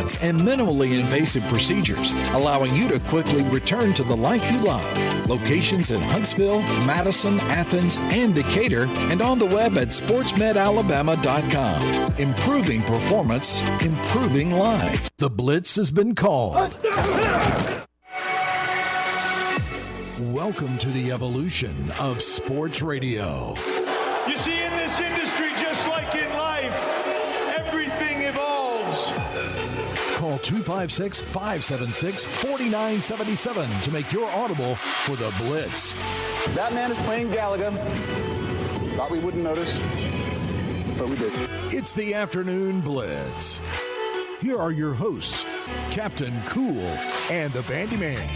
implants, and minimally invasive procedures, allowing you to quickly return to the life you love. Locations in Huntsville, Madison, Athens, and Decatur, and on the web at sportsmedalabama.com. Improving performance, improving lives. The Blitz has been called. Welcome to the evolution of sports radio. You see, in this industry, just like in life, everything evolves. Call 256-576-4977 to make your audible for the Blitz. That man is playing Galaga. Thought we wouldn't notice, but we did. It's the Afternoon Blitz. Here are your hosts, Captain Cool and the Bandi Man.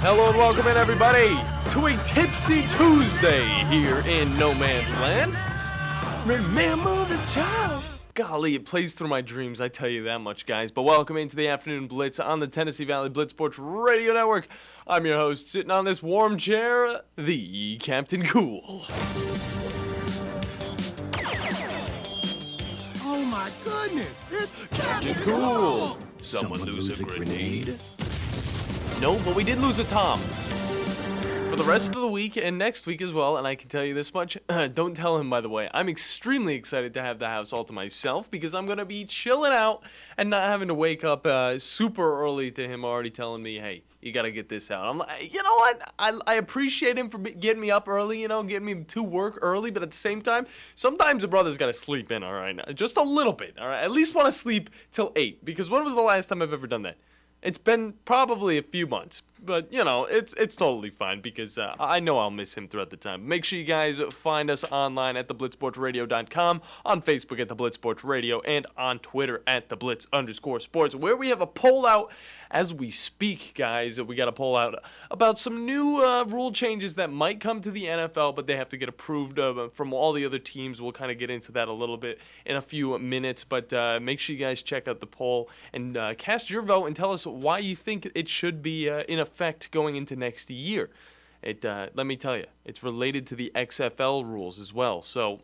Hello and welcome in, everybody, to a Tipsy Tuesday here in No Man's Land. Remember the time. Golly, it plays through my dreams, I tell you that much, guys. But welcome into the Afternoon Blitz on the Tennessee Valley Blitz Sports Radio Network. I'm your host, sitting on this warm chair, the Captain Cool. Oh my goodness, it's Captain Cool. Someone lose a grenade? No, but we did lose a Tom. For the rest of the week and next week as well, and I can tell you this much, don't tell him, by the way, I'm extremely excited to have the house all to myself because I'm going to be chilling out and not having to wake up super early to him already telling me, hey, you got to get this out. I'm like, you know what? I appreciate him for getting me up early, getting me to work early, but at the same time, sometimes a brother's got to sleep in, all right? Just a little bit, all right? At least want to sleep till 8 because when was the last time I've ever done that? It's been probably a few months, but, it's totally fine because I know I'll miss him throughout the time. Make sure you guys find us online at theblitzsportsradio.com, on Facebook at The Blitz Sports Radio, and on Twitter at @TheBlitz_sports, where we have a poll out as we speak, guys. We got a poll out about some new rule changes that might come to the NFL, but they have to get approved from all the other teams. We'll kind of get into that a little bit in a few minutes, but make sure you guys check out the poll and cast your vote and tell us why you think it should be in effect going into next year. Let me tell you, it's related to the XFL rules as well. So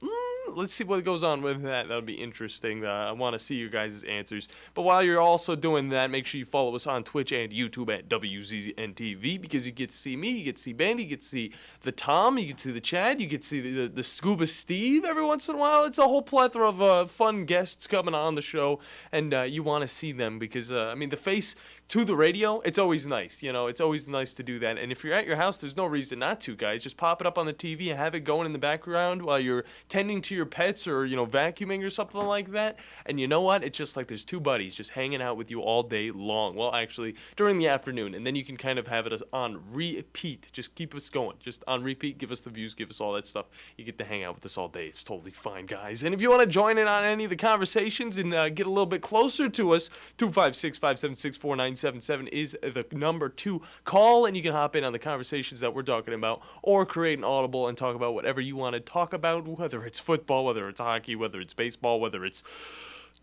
let's see what goes on with that. That'll be interesting. I want to see you guys' answers. But while you're also doing that, make sure you follow us on Twitch and YouTube at WZZNTV because you get to see me, you get to see Bandi, you get to see the Tom, you get to see the Chad, you get to see the Scuba Steve every once in a while. It's a whole plethora of fun guests coming on the show, and you want to see them because, the face to the radio, it's always nice. It's always nice to do that. And if you're at your house, there's no reason not to, guys. Just pop it up on the TV and have it going in the background while you're tending to your pets or, vacuuming or something like that. And you know what? It's just like there's two buddies just hanging out with you all day long. Well, actually, during the afternoon. And then you can kind of have it on repeat. Just keep us going. Just on repeat. Give us the views. Give us all that stuff. You get to hang out with us all day. It's totally fine, guys. And if you want to join in on any of the conversations and get a little bit closer to us, 256-576-4977 is the number to call, and you can hop in on the conversations that we're talking about or create an audible and talk about whatever you want to talk about, whether it's football, whether it's hockey, whether it's baseball, whether it's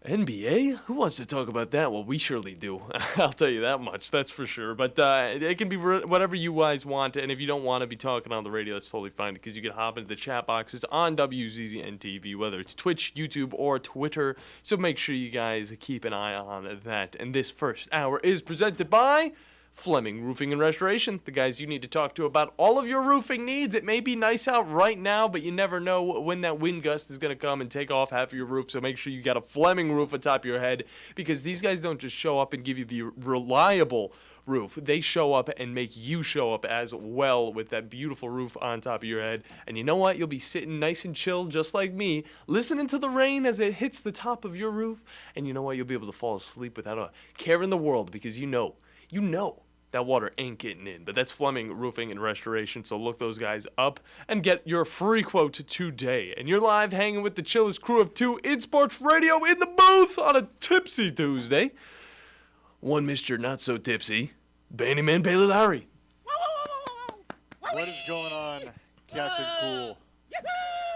NBA? Who wants to talk about that? Well, we surely do. I'll tell you that much. That's for sure. But it can be whatever you guys want. And if you don't want to be talking on the radio, that's totally fine because you can hop into the chat boxes on WZZN TV, whether it's Twitch, YouTube, or Twitter. So make sure you guys keep an eye on that. And this first hour is presented by Fleming Roofing and Restoration, the guys you need to talk to about all of your roofing needs. It may be nice out right now, but you never know when that wind gust is going to come and take off half of your roof, so make sure you got a Fleming roof atop your head, because these guys don't just show up and give you the reliable roof. They show up and make you show up as well with that beautiful roof on top of your head. And you know what? You'll be sitting nice and chill, just like me, listening to the rain as it hits the top of your roof. And you know what? You'll be able to fall asleep without a care in the world, because you know that water ain't getting in. But that's Fleming Roofing and Restoration, so look those guys up and get your free quote today. And you're live hanging with the chillest crew of two in sports radio in the booth on a Tipsy Tuesday. One Mr. Not So Tipsy, Bandi Man Bailey Lowry. What is going on, Captain Cool?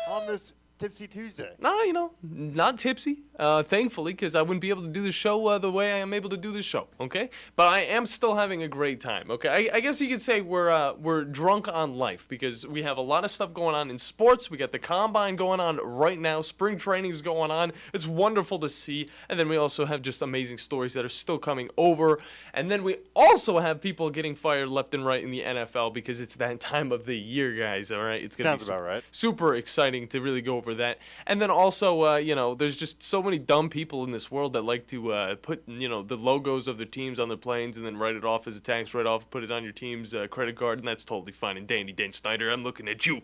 On this Tipsy Tuesday. Nah, not tipsy. thankfully, because I wouldn't be able to do the show the way I am able to do the show, okay? But I am still having a great time, okay? I guess you could say we're drunk on life because we have a lot of stuff going on in sports. We got the combine going on right now. Spring training is going on. It's wonderful to see. And then we also have just amazing stories that are still coming over. And then we also have people getting fired left and right in the NFL because it's that time of the year, guys, all right? It's gonna Sounds about right. Super exciting to really go over that. And then also, there's just so many dumb people in this world that like to put, the logos of their teams on their planes and then write it off as a tax write-off, put it on your team's credit card, and that's totally fine and dandy. Dan Snyder, I'm looking at you.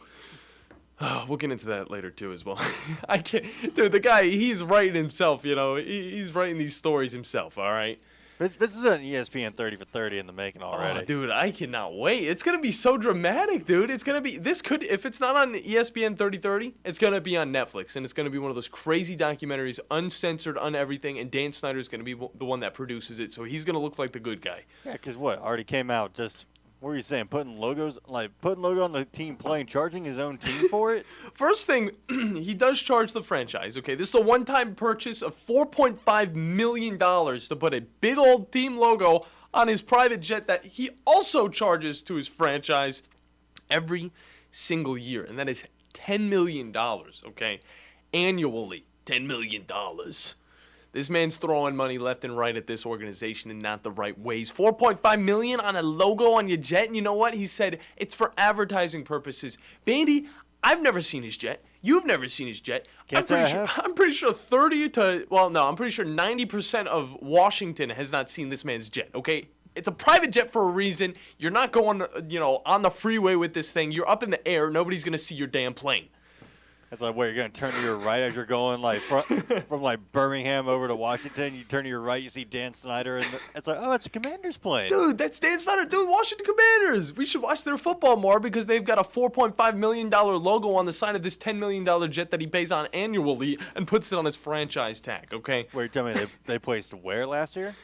We'll get into that later, too, as well. I can't. Dude, the guy, he's writing himself, he's writing these stories himself, all right? This is an ESPN 30 for 30 in the making already. Oh, dude, I cannot wait. It's going to be so dramatic, dude. It's going to be, if it's not on ESPN 3030, it's going to be on Netflix, and it's going to be one of those crazy documentaries, uncensored, on everything, and Dan Snyder's going to be the one that produces it, so he's going to look like the good guy. Yeah, because already came out just... What were you saying? Putting logo on the team playing, charging his own team for it? First thing, he does charge the franchise, okay? This is a one-time purchase of $4.5 million to put a big old team logo on his private jet that he also charges to his franchise every single year. And that is $10 million, okay? Annually, $10 million. This man's throwing money left and right at this organization in not the right ways. $4.5 million on a logo on your jet, and you know what? He said it's for advertising purposes. Bandi, I've never seen his jet. You've never seen his jet. I'm pretty sure 90% of Washington has not seen this man's jet, okay? It's a private jet for a reason. You're not going, on the freeway with this thing. You're up in the air. Nobody's going to see your damn plane. It's like, you're going to turn to your right as you're going, from Birmingham over to Washington. You turn to your right, you see Dan Snyder, and it's like, it's a Commander's plane. Dude, that's Dan Snyder. Dude, Washington Commanders. We should watch their football more because they've got a $4.5 million logo on the side of this $10 million jet that he pays on annually and puts it on his franchise tag, okay? Wait, tell me, they placed where last year?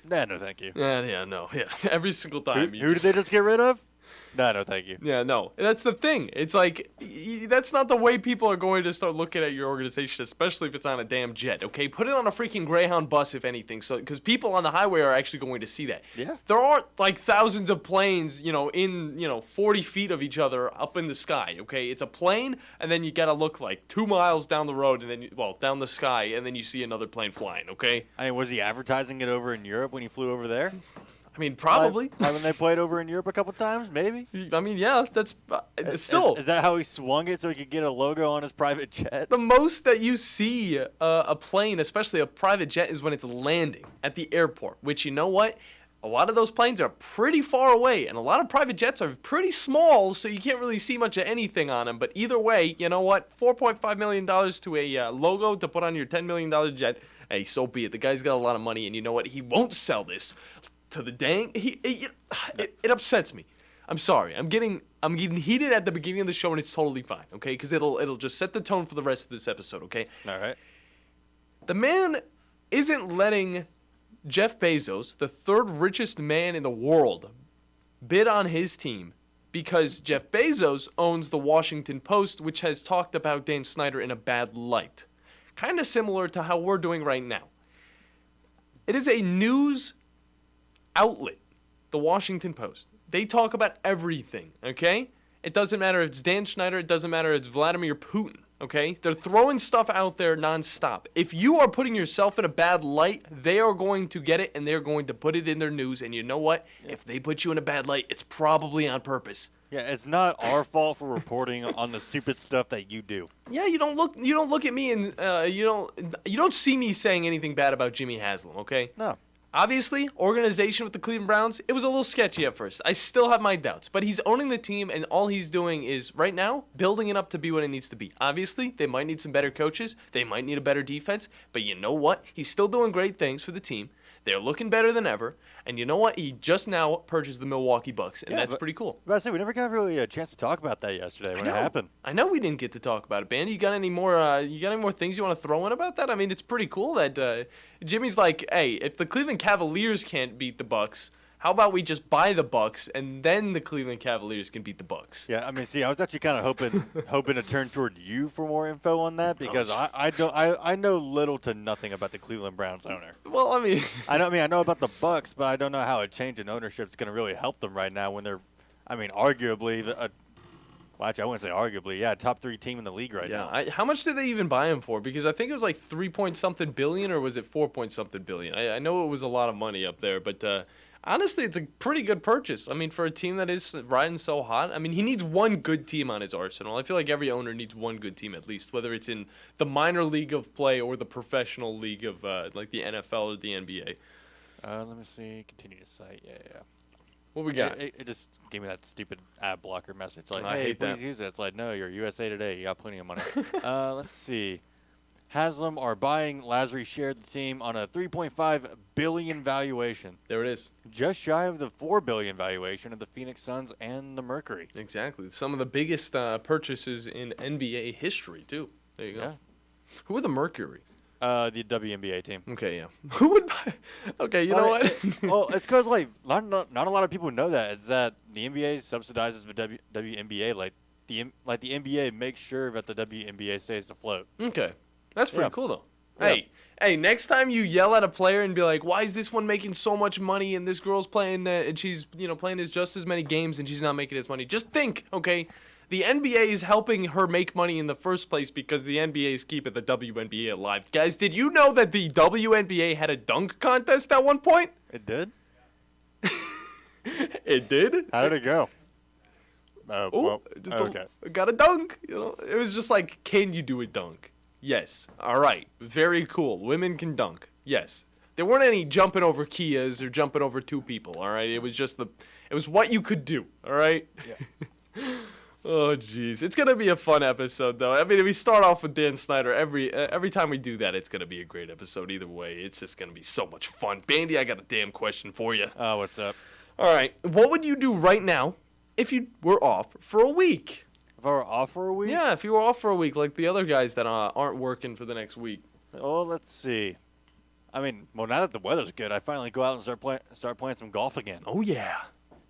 Nah, no, thank you. Yeah. Every single time. Who did they just get rid of? No, thank you. Yeah, no. That's the thing. It's like, that's not the way people are going to start looking at your organization, especially if it's on a damn jet, okay? Put it on a freaking Greyhound bus, if anything, because people on the highway are actually going to see that. Yeah. There aren't, thousands of planes, in, 40 feet of each other up in the sky, okay? It's a plane, and then you got to look, 2 miles down the road, and then, down the sky, and then you see another plane flying, okay? I mean, was he advertising it over in Europe when he flew over there? I mean, probably. Haven't they played over in Europe a couple times? Maybe. I mean, yeah, that's still. Is that how he swung it so he could get a logo on his private jet? The most that you see a plane, especially a private jet, is when it's landing at the airport, which, you know what? A lot of those planes are pretty far away, and a lot of private jets are pretty small, so you can't really see much of anything on them. But either way, you know what? $4.5 million to a logo to put on your $10 million jet. Hey, so be it. The guy's got a lot of money, and you know what? He won't sell this to the dang. It upsets me. I'm sorry. I'm getting heated at the beginning of the show, and it's totally fine, okay? Because it'll just set the tone for the rest of this episode, okay? All right. The man isn't letting Jeff Bezos, the third richest man in the world, bid on his team because Jeff Bezos owns the Washington Post, which has talked about Dan Snyder in a bad light. Kind of similar to how we're doing right now. It is a news outlet, the Washington Post. They talk about everything, okay? It doesn't matter if it's Dan Snyder, it doesn't matter if it's Vladimir Putin, okay? They're throwing stuff out there nonstop. If you are putting yourself in a bad light, they are going to get it and they're going to put it in their news. And you know what? If they put you in a bad light, it's probably on purpose. Yeah, it's not our fault for reporting on the stupid stuff that you do. Yeah, you don't look at me and you don't see me saying anything bad about Jimmy Haslam, okay? No. Obviously, organization with the Cleveland Browns, it was a little sketchy at first. I still have my doubts, but he's owning the team, and all he's doing is, right now, building it up to be what it needs to be. Obviously, they might need some better coaches. They might need a better defense, but you know what? He's still doing great things for the team. They're looking better than ever, and you know what? He just now purchased the Milwaukee Bucks, and that's pretty cool. But I say we never got really a chance to talk about that yesterday when it happened. I know we didn't get to talk about it, Bandi. You got any more things you want to throw in about that? I mean, it's pretty cool that Jimmy's like, hey, if the Cleveland Cavaliers can't beat the Bucks, How about we just buy the Bucks, and then the Cleveland Cavaliers can beat the Bucks? Yeah, I mean, see, I was actually kind of hoping to turn toward you for more info on that because I know little to nothing about the Cleveland Browns owner. Well, I mean, I know about the Bucks, but I don't know how a change in ownership is going to really help them right now when they're, I mean, arguably well, actually, I wouldn't say arguably. Yeah, top 3 team in the league right now. How much did they even buy him for? Because I think it was like 3-point-something billion, or was it 4-point-something billion? I know it was a lot of money up there, but honestly, it's a pretty good purchase. I mean, for a team that is riding so hot, I mean, he needs one good team on his arsenal. I feel like every owner needs one good team at least, whether it's in the minor league of play or the professional league of like the NFL or the NBA. Let me see. Continue to cite. Yeah. What we got? It just gave me that stupid ad blocker message. Like, I hey, hate please that. use it. It's like, no, you're USA Today. You got plenty of money. Let's see. Haslam are buying Lasry shared the team on a $3.5 billion valuation. There it is. Just shy of the $4 billion valuation of the Phoenix Suns and the Mercury. Exactly. Some of the biggest purchases in NBA history, too. There you go. Yeah. Who are the Mercury? The WNBA team. Okay, yeah. Who would buy? Okay, you know what? Well, it's because like not a lot of people know that. It's that the NBA subsidizes the WNBA. Like the NBA makes sure that the WNBA stays afloat. Okay, that's pretty Yeah. cool though. Yeah. Hey, next time you yell at a player and be like, "Why is this one making so much money and this girl's playing and she's playing just as many games and she's not making as money?" Just think, okay. The NBA is helping her make money in the first place because the NBA is keeping the WNBA alive. Guys, did you know that the WNBA had a dunk contest at one point? It did. It did? How did it go? Well, Just okay. Got a dunk. It was just like, can you do a dunk? Yes. All right. Very cool. Women can dunk. Yes. There weren't any jumping over Kias or jumping over 2 people. All right. It was just it was what you could do. All right. Yeah. Oh, jeez. It's going to be a fun episode, though. I mean, if we start off with Dan Snyder, every time we do that, it's going to be a great episode either way. It's just going to be so much fun. Bandi, I got a damn question for you. Oh, what's up? All right. What would you do right now if you were off for a week? If I were off for a week? Yeah, if you were off for a week, like the other guys that aren't working for the next week. Oh, let's see. I mean, well, now that the weather's good, I finally go out and start playing some golf again. Oh, yeah.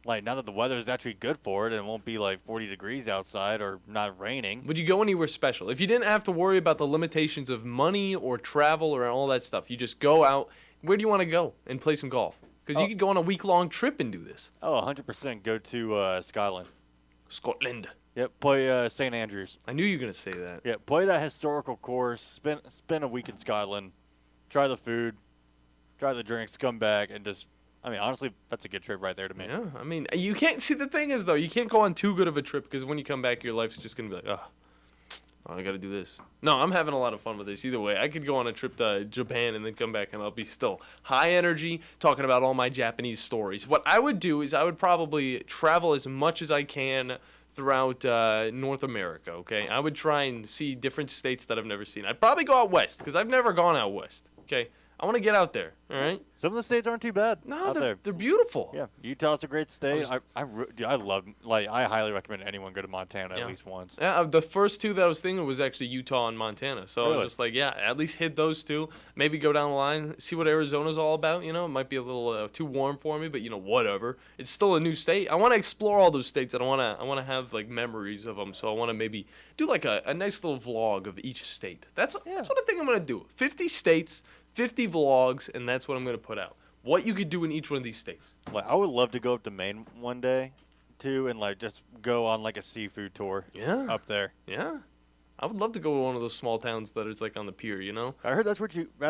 Like, now that the weather's actually good for it and it won't be like 40 degrees outside or not raining. Would you go anywhere special? If you didn't have to worry about the limitations of money or travel or all that stuff, you just go out. Where do you want to go and play some golf? Because you could go on a week-long trip and do this. Oh, 100% go to Scotland. Scotland. Yep, play St. Andrews. I knew you were going to say that. Yeah, play that historical course, spend a week in Scotland, try the food, try the drinks, come back, and just, I mean, honestly, that's a good trip right there to me. Yeah, I mean, you can't, see, the thing is, though, you can't go on too good of a trip because when you come back, your life's just going to be like, I got to do this. No, I'm having a lot of fun with this either way. I could go on a trip to Japan and then come back and I'll be still high energy talking about all my Japanese stories. What I would do is I would probably travel as much as I can throughout North America, okay? I would try and see different states that I've never seen. I'd probably go out west because I've never gone out west, okay? I want to get out there, all right? Some of the states aren't too bad. No, out there. they're beautiful. Yeah, Utah's a great state. I love, like, I highly recommend anyone go to Montana Yeah. at least once. Yeah, the first 2 that I was thinking was actually Utah and Montana. So I Really? was just like, yeah, at least hit those 2. Maybe go down the line, see what Arizona's all about. It might be a little too warm for me, but whatever. It's still a new state. I want to explore all those states, and I want to have like memories of them. So I want to maybe do like a nice little vlog of each state. That's what I think I'm gonna do. 50 states, 50 vlogs, and that's what I'm gonna put out. What you could do in each one of these states. Like, I would love to go up to Maine one day, too, and like just go on like a seafood tour. Yeah. Up there. Yeah. I would love to go to one of those small towns that is like on the pier, I heard that's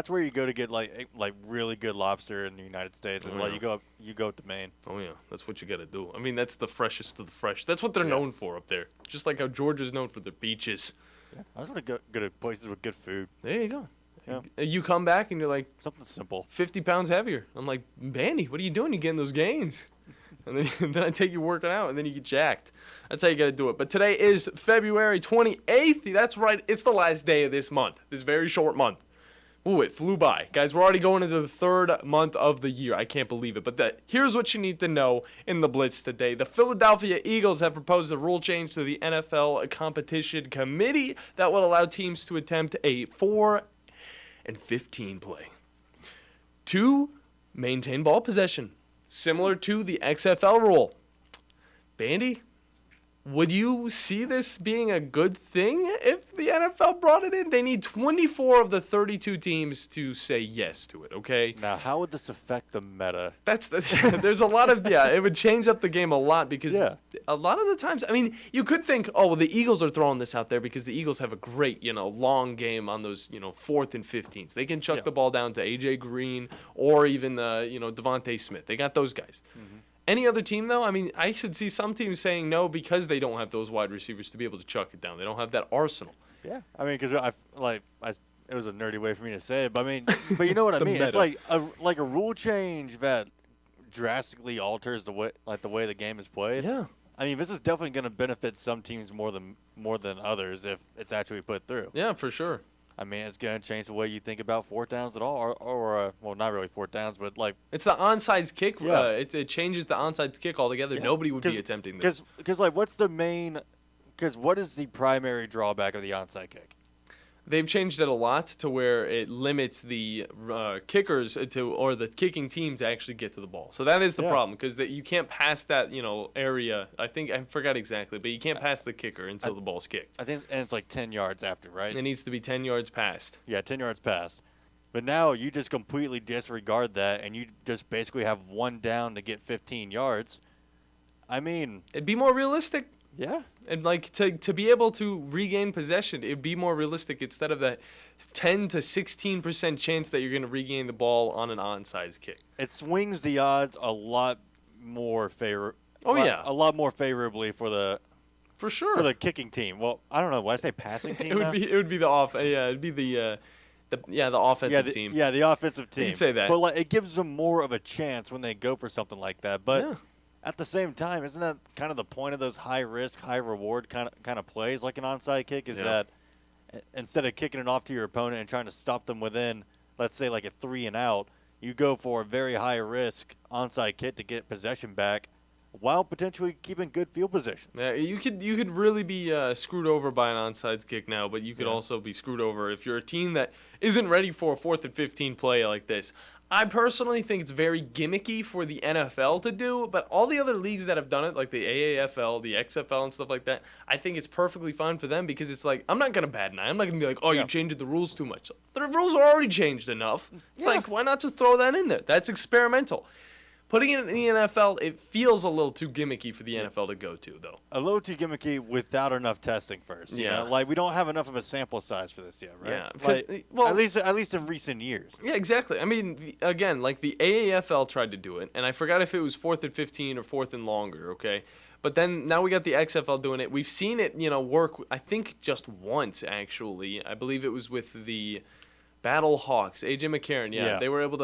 where you go to get like really good lobster in the United States. It's Oh, like yeah. you go up to Maine. Oh, yeah. That's what you got to do. I mean, that's the freshest of the fresh. That's what they're known for up there. Just like how Georgia's known for their beaches. Yeah. I just want to go to places with good food. There you go. Yeah. You come back and you're like Something simple. 50 pounds heavier. I'm like, Bandi, what are you doing? You're getting those gains. And then I take you working out, and then you get jacked. That's how you got to do it. But today is February 28th. That's right. It's the last day of this month, this very short month. Ooh, it flew by. Guys, we're already going into the 3rd month of the year. I can't believe it. But here's what you need to know in the Blitz today. The Philadelphia Eagles have proposed a rule change to the NFL Competition Committee that will allow teams to attempt a 4-and-15 play. To maintain ball possession. similar to the XFL rule. Bandy, would you see this being a good thing if the NFL brought it in? They need 24 of the 32 teams to say yes to it, okay? Now, how would this affect the meta? There's a lot of, it would change up the game a lot because a lot of the times, I mean, you could think, oh, well, the Eagles are throwing this out there because the Eagles have a great, long game on those, 4th and 15s. They can chuck the ball down to A.J. Green or even, Devontae Smith. They got those guys. Mm-hmm. Any other team, though, I mean, I should see some teams saying no because they don't have those wide receivers to be able to chuck it down. They don't have that arsenal. Yeah, I mean, because it was a nerdy way for me to say it, but I mean, but you know what I mean? Meta. It's like a rule change that drastically alters the way the game is played. Yeah. I mean, this is definitely going to benefit some teams more than others if it's actually put through. Yeah, for sure. I mean, it's going to change the way you think about fourth downs at all, or well, not really fourth downs, but like it's the onside kick. Yeah. It changes the onside kick altogether. Yeah. Nobody would be attempting this. Because like, what is the primary drawback of the onside kick? They've changed it a lot to where it limits the kickers or the kicking team to actually get to the ball. So that is the problem because you can't pass that area. I forgot exactly, but you can't pass the kicker until the ball's kicked. I think, and it's like 10 yards after, right? It needs to be 10 yards past. Yeah, 10 yards past. But now you just completely disregard that, and you just basically have one down to get 15 yards. I mean, it'd be more realistic. Yeah. And like to be able to regain possession, it'd be more realistic instead of that 10 to 16% chance that you're going to regain the ball on an onside kick. It swings the odds a lot more a lot more favorably for the kicking team. Well, I don't know. Why I say passing team? It would be the offensive team. Yeah, the offensive team. You could say that. But like, it gives them more of a chance when they go for something like that. But at the same time, isn't that kind of the point of those high risk, high reward kind of plays, like an onside kick? Is that instead of kicking it off to your opponent and trying to stop them within, let's say, like a 3 and out, you go for a very high risk onside kick to get possession back, while potentially keeping good field position. Yeah, you could really be screwed over by an onside kick now, but you could also be screwed over if you're a team that isn't ready for a 4th and 15 play like this. I personally think it's very gimmicky for the NFL to do, but all the other leagues that have done it, like the AAFL, the XFL, and stuff like that, I think it's perfectly fine for them because it's like, I'm not going to bat an eye. I'm not going to be like, oh, you're changing the rules too much. The rules are already changed enough. It's like, why not just throw that in there? That's experimental. Putting it in the NFL, it feels a little too gimmicky for the NFL to go to, though. A little too gimmicky without enough testing first. You know? Like, we don't have enough of a sample size for this yet, right? Yeah. Like, at least in recent years. Yeah, exactly. I mean, again, like the AAFL tried to do it, and I forgot if it was 4th and 15 or 4th and longer, okay? But then now we got the XFL doing it. We've seen it, work, I think, just once, actually. I believe it was with the Battle Hawks, A.J. McCarron, they were able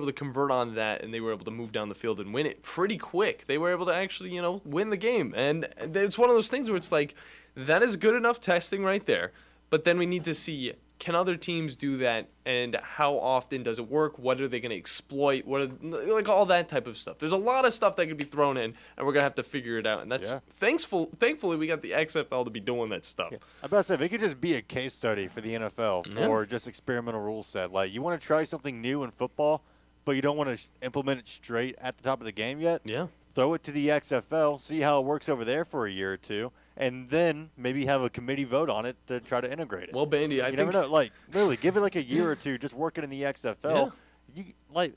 to convert on that, and they were able to move down the field and win it pretty quick. They were able to actually, win the game, and it's one of those things where it's like, that is good enough testing right there, but then we need to see, can other teams do that, and how often does it work? What are they going to exploit? Like all that type of stuff. There's a lot of stuff that could be thrown in, and we're going to have to figure it out, and that's thankfully we got the XFL to be doing that stuff. Yeah. I'm about to say, if it could just be a case study for the NFL or just experimental rule set. Like, you want to try something new in football, but you don't want to implement it straight at the top of the game yet? Yeah. Throw it to the XFL, see how it works over there for a year or two, and then maybe have a committee vote on it to try to integrate it. Well, Bandy, I think never know. Like, really, give it like a year or two, just work it in the XFL. Yeah.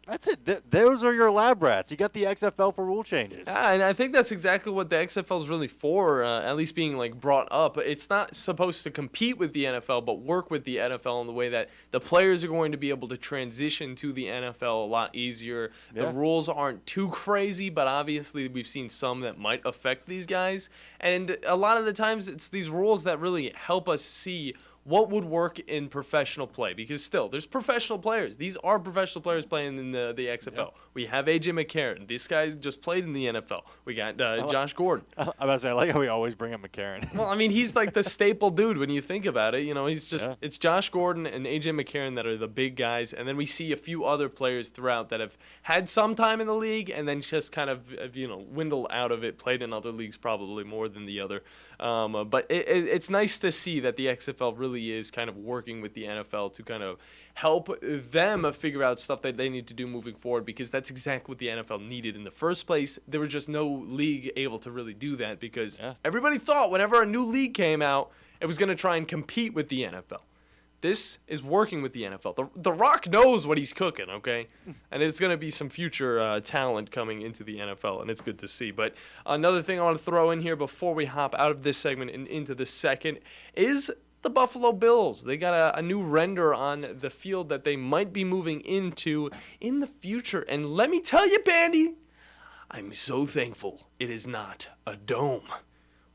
That's it. Those are your lab rats. You got the XFL for rule changes. Yeah, and I think that's exactly what the XFL is really for, at least being like brought up. It's not supposed to compete with the NFL, but work with the NFL in the way that the players are going to be able to transition to the NFL a lot easier. The rules aren't too crazy, but obviously we've seen some that might affect these guys. And a lot of the times it's these rules that really help us see what would work in professional play, because still, there's professional players. These are professional players playing in the XFL. Yep. We have A.J. McCarron. This guy just played in the NFL. We got Josh Gordon. I'm about to say, I like how we always bring up McCarron. Well, I mean, he's like the staple dude when you think about it. He's just it's Josh Gordon and A.J. McCarron that are the big guys, and then we see a few other players throughout that have had some time in the league and then just kind of dwindled out of it, played in other leagues probably more than the other. But it's nice to see that the XFL really is kind of working with the NFL to kind of help them figure out stuff that they need to do moving forward, because that's exactly what the NFL needed in the first place. There was just no league able to really do that because everybody thought whenever a new league came out, it was going to try and compete with the NFL. This is working with the NFL. The Rock knows what he's cooking, okay? And it's going to be some future talent coming into the NFL, and it's good to see. But another thing I want to throw in here before we hop out of this segment and into the second is the Buffalo Bills. They got a new render on the field that they might be moving into in the future. And let me tell you, Bandi, I'm so thankful it is not a dome.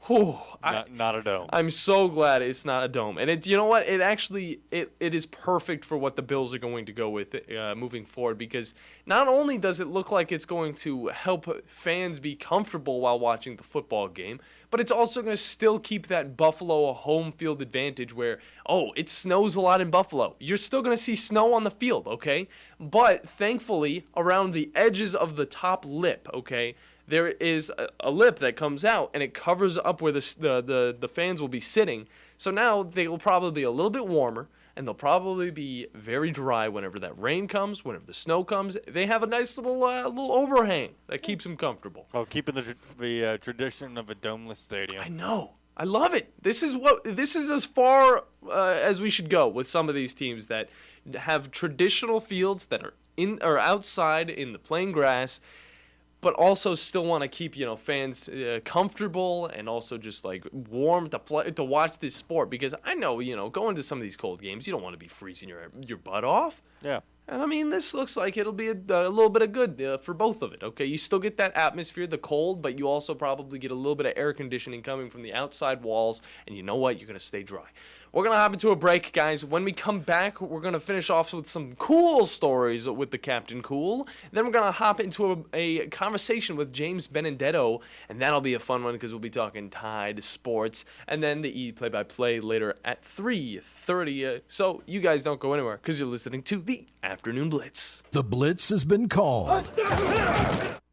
Not a dome. I'm so glad it's not a dome. And you know what? It actually it is perfect for what the Bills are going to go with moving forward, because not only does it look like it's going to help fans be comfortable while watching the football game, but it's also going to still keep that Buffalo home field advantage where, it snows a lot in Buffalo. You're still going to see snow on the field, okay? But thankfully, around the edges of the top lip, okay, there is a lip that comes out, and it covers up where the fans will be sitting. So now they will probably be a little bit warmer, and they'll probably be very dry whenever that rain comes, whenever the snow comes. They have a nice little overhang that keeps them comfortable. Oh, keeping the tradition of a domeless stadium. I know. I love it. This is as far as we should go with some of these teams that have traditional fields that are in or outside in the plain grass, but also still want to keep fans comfortable and also just like warm to watch this sport, because I know going to some of these cold games you don't want to be freezing your butt off. Yeah. And I mean, this looks like it'll be a little bit of good for both of it. Okay, you still get that atmosphere, the cold, but you also probably get a little bit of air conditioning coming from the outside walls, and you know what? You're gonna stay dry. We're going to hop into a break, guys. When we come back, we're going to finish off with some cool stories with the Captain Cool. Then we're going to hop into a conversation with James Benedetto, and that'll be a fun one because we'll be talking Tide sports, and then the E play-by-play later at 3:30. So you guys don't go anywhere because you're listening to the Afternoon Blitz. The Blitz has been called.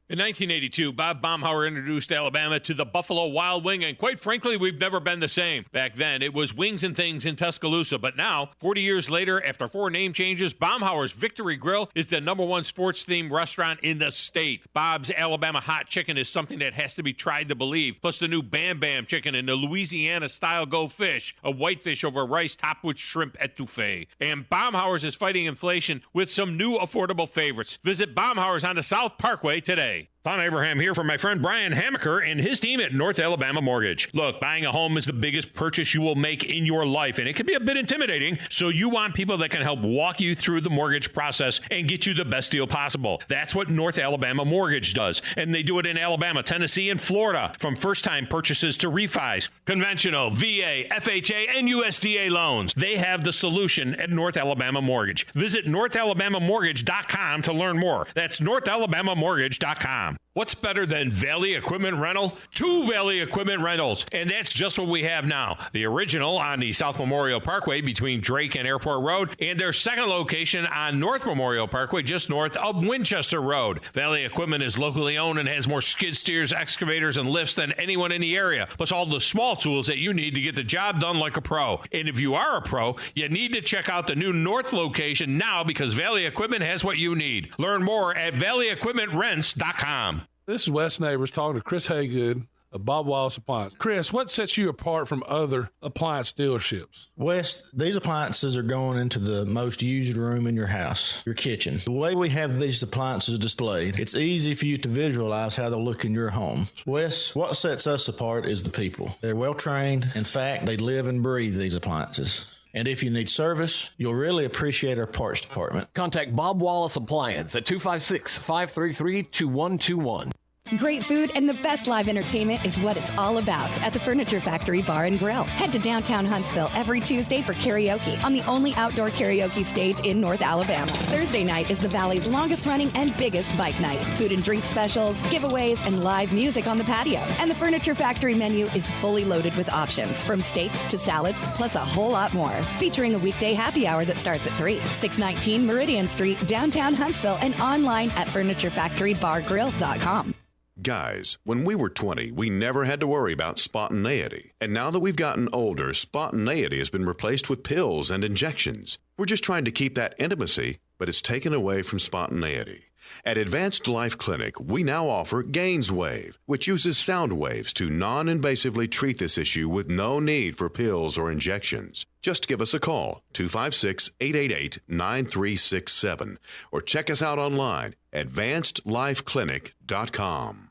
In 1982, Bob Baumhauer introduced Alabama to the Buffalo Wild Wing, and quite frankly, we've never been the same. Back then, it was Wings and Things in Tuscaloosa, but now, 40 years later, after 4 name changes, Baumhauer's Victory Grill is the #1 sports-themed restaurant in the state. Bob's Alabama Hot Chicken is something that has to be tried to believe, plus the new Bam Bam Chicken and the Louisiana-style Go Fish, a whitefish over rice topped with shrimp etouffee. And Baumhauer's is fighting inflation with some new affordable favorites. Visit Baumhauer's on the South Parkway today. Tom Abraham here for my friend Brian Hamaker and his team at North Alabama Mortgage. Look, buying a home is the biggest purchase you will make in your life, and it can be a bit intimidating, so you want people that can help walk you through the mortgage process and get you the best deal possible. That's what North Alabama Mortgage does, and they do it in Alabama, Tennessee, and Florida, from first-time purchases to refis, conventional, VA, FHA, and USDA loans. They have the solution at North Alabama Mortgage. Visit NorthAlabamaMortgage.com to learn more. That's NorthAlabamaMortgage.com. What's better than Valley Equipment Rental? 2 Valley Equipment Rentals, and that's just what we have now. The original on the South Memorial Parkway between Drake and Airport Road, and their second location on North Memorial Parkway just north of Winchester Road. Valley Equipment is locally owned and has more skid steers, excavators, and lifts than anyone in the area, plus all the small tools that you need to get the job done like a pro. And if you are a pro, you need to check out the new North location now because Valley Equipment has what you need. Learn more at valleyequipmentrents.com. This is Wes Neighbors talking to Chris Haygood of Bob Wallace Appliance. Chris, what sets you apart from other appliance dealerships? Wes, these appliances are going into the most used room in your house, your kitchen. The way we have these appliances displayed, it's easy for you to visualize how they'll look in your home. Wes, what sets us apart is the people. They're well trained. In fact, they live and breathe these appliances. And if you need service, you'll really appreciate our parts department. Contact Bob Wallace Appliance at 256-533-2121. Great food and the best live entertainment is what it's all about at the Furniture Factory Bar and Grill. Head to downtown Huntsville every Tuesday for karaoke on the only outdoor karaoke stage in North Alabama. Thursday night is the Valley's longest running and biggest bike night. Food and drink specials, giveaways, and live music on the patio. And the Furniture Factory menu is fully loaded with options from steaks to salads, plus a whole lot more. Featuring a weekday happy hour that starts at 3. 619 Meridian Street, downtown Huntsville, and online at FurnitureFactoryBarGrill.com. Guys, when we were 20, we never had to worry about spontaneity. And now that we've gotten older, spontaneity has been replaced with pills and injections. We're just trying to keep that intimacy, but it's taken away from spontaneity. At Advanced Life Clinic, we now offer GainsWave, which uses sound waves to non-invasively treat this issue with no need for pills or injections. Just give us a call, 256-888-9367, or check us out online, advancedlifeclinic.com.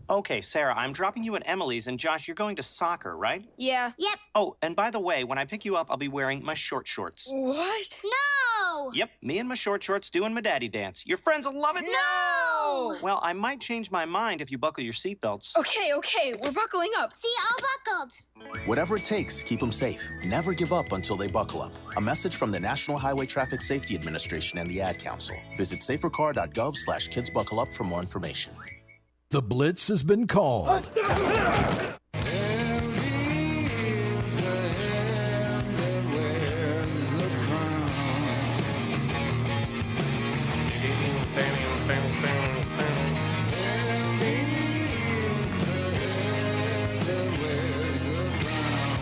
Okay, Sarah, I'm dropping you at Emily's, and Josh, you're going to soccer, right? Yeah. Yep. Oh, and by the way, when I pick you up, I'll be wearing my short shorts. What? No! Yep, me and my short shorts doing my daddy dance. Your friends will love it. No! Well, I might change my mind if you buckle your seatbelts. Okay, we're buckling up. See, all buckled. Whatever it takes, keep them safe. Never give up until they buckle up. A message from the National Highway Traffic Safety Administration and the Ad Council. Visit safercar.gov/kidsbuckleup for more information. The Blitz has been called.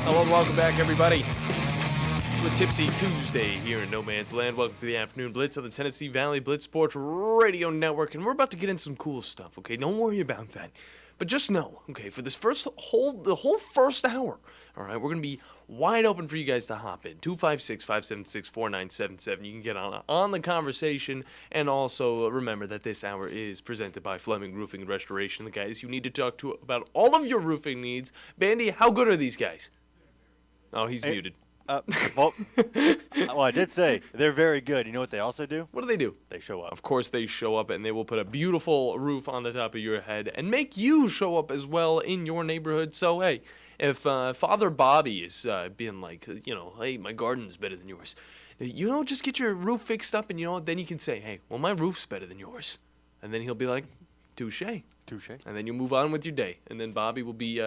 Hello and welcome back, everybody, to a Tipsy Tuesday here in No Man's Land. Welcome to the Afternoon Blitz on the Tennessee Valley Blitz Sports Radio Network, and we're about to get into some cool stuff, okay? Don't worry about that. But just know, okay, for this the whole first hour, all right, we're going to be wide open for you guys to hop in. 256-576-4977. You can get on the conversation, and also remember that this hour is presented by Fleming Roofing and Restoration, the guys you need to talk to about all of your roofing needs. Bandi, how good are these guys? Oh, he's muted. Well, I did say they're very good. You know what they also do? What do they do? They show up. Of course they show up, and they will put a beautiful roof on the top of your head and make you show up as well in your neighborhood. So, hey, if Father Bobby is being like, hey, my garden's better than yours, just get your roof fixed up, and, then you can say, hey, well, my roof's better than yours. And then he'll be like, touche. Touche. And then you move on with your day. And then Bobby will be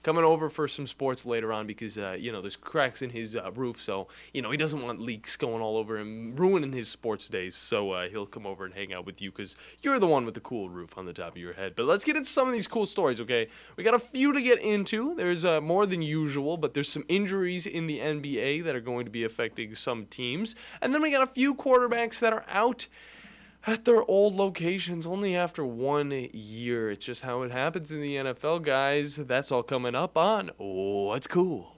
coming over for some sports later on because, there's cracks in his roof. So, he doesn't want leaks going all over him, ruining his sports days. So he'll come over and hang out with you because you're the one with the cool roof on the top of your head. But let's get into some of these cool stories, okay? We got a few to get into. There's more than usual, but there's some injuries in the NBA that are going to be affecting some teams. And then we got a few quarterbacks that are out at their old locations only after 1 year. It's just how it happens in the NFL, guys. That's all coming up on What's Cool.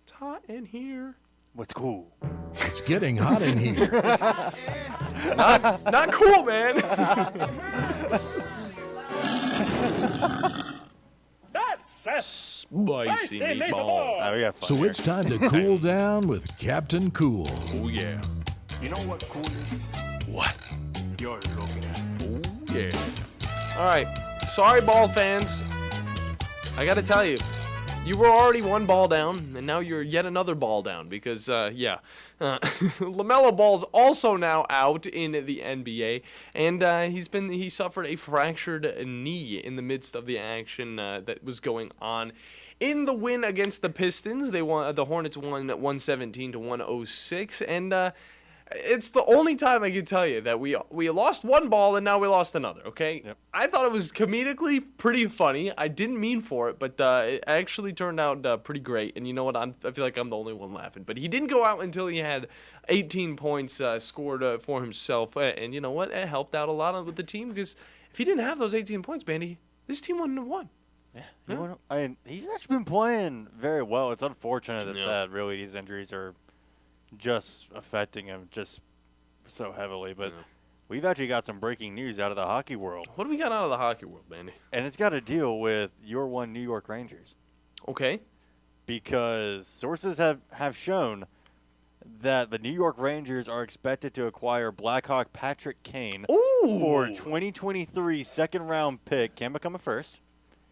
It's hot in here. What's cool? It's getting hot in here. Not cool, man. That's a spicy meatball. So it's time to cool down with Captain Cool. Oh, yeah. You know what cool is? What? You're looking at. Oh, yeah. All right. Sorry, ball fans. I got to tell you, you were already one ball down, and now you're yet another ball down because, LaMelo Ball's also now out in the NBA, and he suffered a fractured knee in the midst of the action that was going on. In the win against the Pistons, the Hornets won 117-106, and it's the only time I can tell you that we lost one ball and now we lost another, okay? Yep. I thought it was comedically pretty funny. I didn't mean for it, but it actually turned out pretty great. And you know what? I feel like I'm the only one laughing. But he didn't go out until he had 18 points scored for himself. And you know what? It helped out a lot with the team because if he didn't have those 18 points, Bandi, this team wouldn't have won. Yeah. He's actually been playing very well. It's unfortunate that really these injuries are just affecting him just so heavily, but we've actually got some breaking news out of the hockey world. What do we got out of the hockey world, Bandi? And it's got to deal with your one New York Rangers. Okay. Because sources have shown that the New York Rangers are expected to acquire Blackhawk Patrick Kane for 2023 second-round pick, can become a first.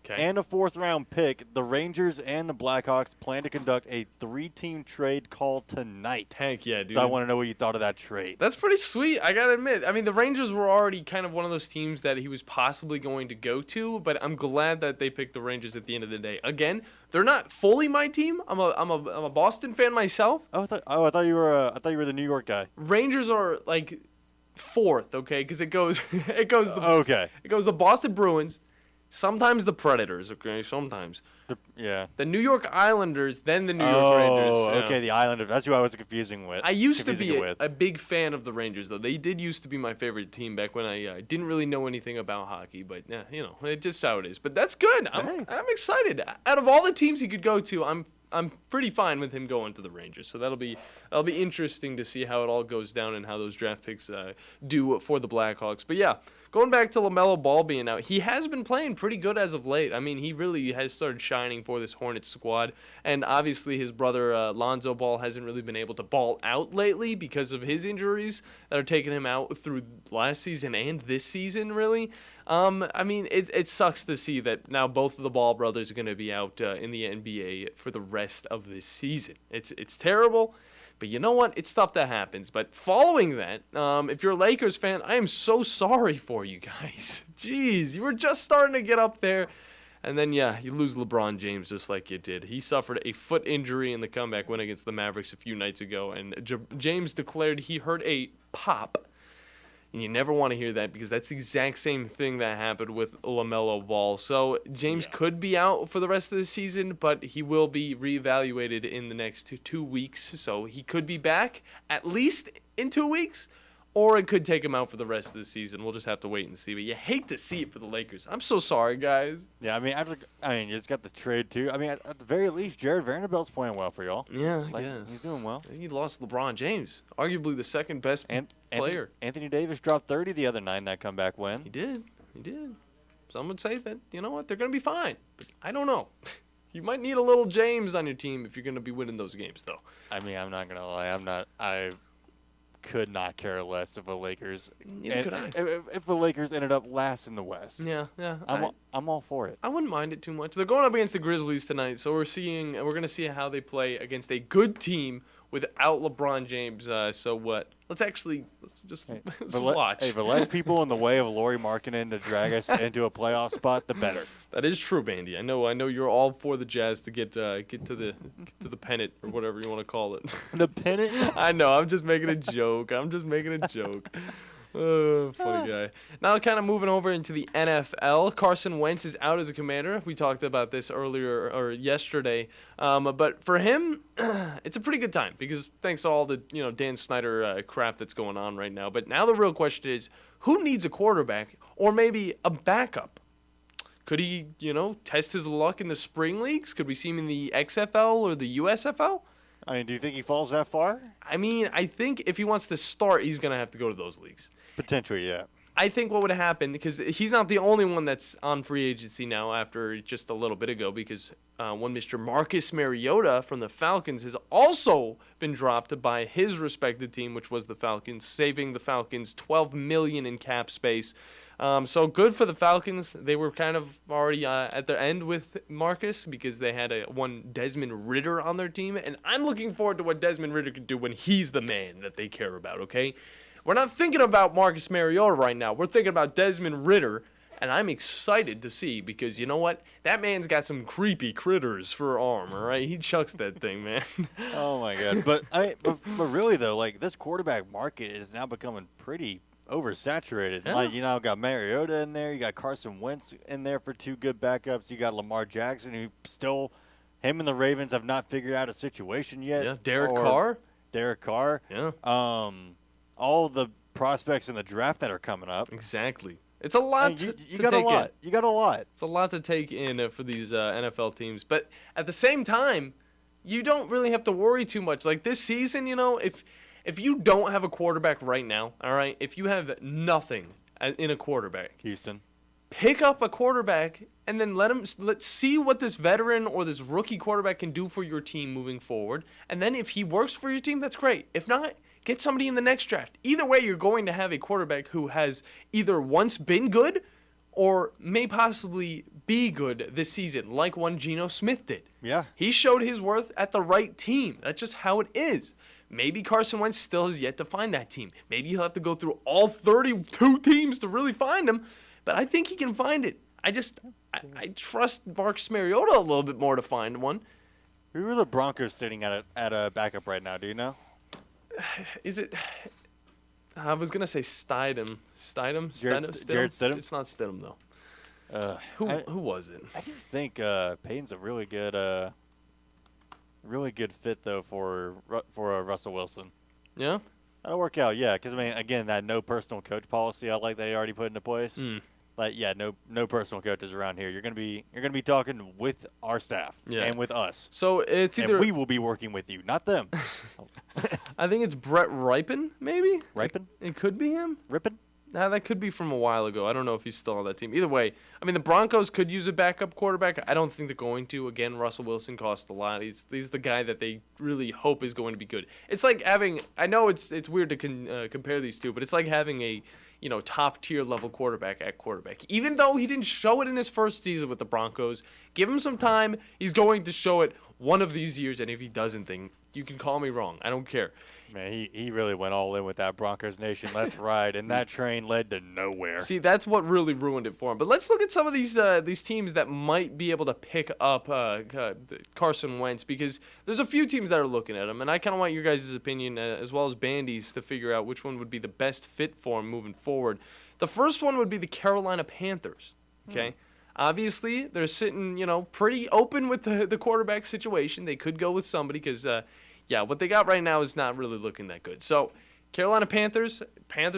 Okay. And a fourth-round pick. The Rangers and the Blackhawks plan to conduct a 3-team trade call tonight. Heck yeah, dude. So I want to know what you thought of that trade. That's pretty sweet, I got to admit. I mean, the Rangers were already kind of one of those teams that he was possibly going to go to, but I'm glad that they picked the Rangers at the end of the day. Again, they're not fully my team. I'm a Boston fan myself. I thought you were the New York guy. Rangers are like fourth, okay? Because it goes the Boston Bruins, sometimes the Predators, okay? Sometimes. The New York Islanders, then the New York Rangers. Oh, okay, the Islanders. That's who I was confusing with. I used to be a big fan of the Rangers, though. They did used to be my favorite team back when I didn't really know anything about hockey. But, yeah, it's just how it is. But that's good. I'm excited. Out of all the teams he could go to, I'm pretty fine with him going to the Rangers. So that'll be interesting to see how it all goes down and how those draft picks do for the Blackhawks. But, yeah. Going back to LaMelo Ball being out, he has been playing pretty good as of late. I mean, he really has started shining for this Hornets squad. And obviously his brother Lonzo Ball hasn't really been able to ball out lately because of his injuries that are taking him out through last season and this season, really. I mean, it sucks to see that now both of the Ball brothers are going to be out in the NBA for the rest of this season. It's terrible. But you know what? It's stuff that happens. But following that, if you're a Lakers fan, I am so sorry for you guys. Jeez, you were just starting to get up there. And then, yeah, you lose LeBron James just like you did. He suffered a foot injury in the comeback win against the Mavericks a few nights ago. And James declared he heard a pop. And you never want to hear that because that's the exact same thing that happened with LaMelo Ball. So James could be out for the rest of the season, but he will be reevaluated in the next 2 weeks. So he could be back at least in 2 weeks, or it could take him out for the rest of the season. We'll just have to wait and see. But you hate to see it for the Lakers. I'm so sorry, guys. Yeah, I mean, you just got the trade, too. I mean, at the very least, Jared Vanderbilt's playing well for y'all. Yeah, He's doing well. He lost LeBron James, arguably the second best player. Anthony Davis dropped 30 the other night in that comeback win. He did. Some would say that, you know what, they're going to be fine. But I don't know. You might need a little James on your team if you're going to be winning those games, though. I mean, I'm not going to lie. I could not care less if the Lakers if the Lakers ended up last in the West. Yeah. I'm all for it. I wouldn't mind it too much. They're going up against the Grizzlies tonight, so we're going to see how they play against a good team without LeBron James. So what? Let's watch. Hey, the less people in the way of Lauri Markkanen to drag us into a playoff spot, the better. That is true, Bandi. I know you're all for the Jazz to get to the pennant or whatever you want to call it. The pennant? I know. I'm just making a joke. Oh, funny guy. Now, kind of moving over into the NFL. Carson Wentz is out as a Commander. We talked about this earlier or yesterday. But for him, it's a pretty good time because thanks to all the Dan Snyder crap that's going on right now. But now the real question is, who needs a quarterback or maybe a backup? Could he, test his luck in the spring leagues? Could we see him in the XFL or the USFL? I mean, do you think he falls that far? I mean, I think if he wants to start, he's going to have to go to those leagues. Potentially, yeah. I think what would happen, because he's not the only one that's on free agency now after just a little bit ago, because one Mr. Marcus Mariota from the Falcons has also been dropped by his respected team, which was the Falcons, saving the Falcons $12 million in cap space. So good for the Falcons. They were kind of already at their end with Marcus because they had one Desmond Ridder on their team, and I'm looking forward to what Desmond Ridder can do when he's the man that they care about, okay? We're not thinking about Marcus Mariota right now. We're thinking about Desmond Ridder, and I'm excited to see because you know what? That man's got some creepy critters for arm, all right? He chucks that thing, man. Oh, my God. But really, though, like this quarterback market is now becoming pretty oversaturated. Yeah. Like, got Mariota in there. You got Carson Wentz in there for two good backups. You got Lamar Jackson, who still, him and the Ravens have not figured out a situation yet. Yeah, Derek Carr. Yeah. All the prospects in the draft that are coming up. Exactly. It's a lot to take in. You got a lot. It's a lot to take in for these NFL teams. But at the same time, you don't really have to worry too much. Like this season, if you don't have a quarterback right now, all right, if you have nothing in a quarterback. Houston. Pick up a quarterback and then let's see what this veteran or this rookie quarterback can do for your team moving forward. And then if he works for your team, that's great. If not, get somebody in the next draft. Either way, you're going to have a quarterback who has either once been good or may possibly be good this season, like one Geno Smith did. Yeah. He showed his worth at the right team. That's just how it is. Maybe Carson Wentz still has yet to find that team. Maybe he'll have to go through all 32 teams to really find him, but I think he can find it. I trust Marcus Mariota a little bit more to find one. Who are the Broncos sitting at a backup right now? Do you know? Is it? I was gonna say Stidham. Jared Stidham? It's not Stidham though. Who was it? I do think Payton's a really good fit though for Russell Wilson. Yeah. That'll work out. Yeah, because I mean, again, that no personal coach policy I like they already put into place. Like, yeah, no personal coaches around here. You're gonna be talking with our staff and with us. So it's either and we will be working with you, not them. I think it's Brett Ripon, maybe. Ripon? It could be him. Ripon? Nah, that could be from a while ago. I don't know if he's still on that team. Either way, I mean, the Broncos could use a backup quarterback. I don't think they're going to. Again, Russell Wilson costs a lot. He's the guy that they really hope is going to be good. It's like having. I know it's weird to compare these two, but it's like having a top tier level quarterback at quarterback. Even though he didn't show it in his first season with the Broncos, give him some time. He's going to show it one of these years, and if he doesn't, then you can call me wrong. I don't care. Man, he really went all in with that Broncos Nation. Let's ride, and that train led to nowhere. See, that's what really ruined it for him. But let's look at some of these teams that might be able to pick up Carson Wentz, because there's a few teams that are looking at him, and I kind of want your guys' opinion as well as Bandy's to figure out which one would be the best fit for him moving forward. The first one would be the Carolina Panthers. Okay. Obviously, they're sitting, pretty open with the quarterback situation. They could go with somebody because, what they got right now is not really looking that good. So, Carolina Panthers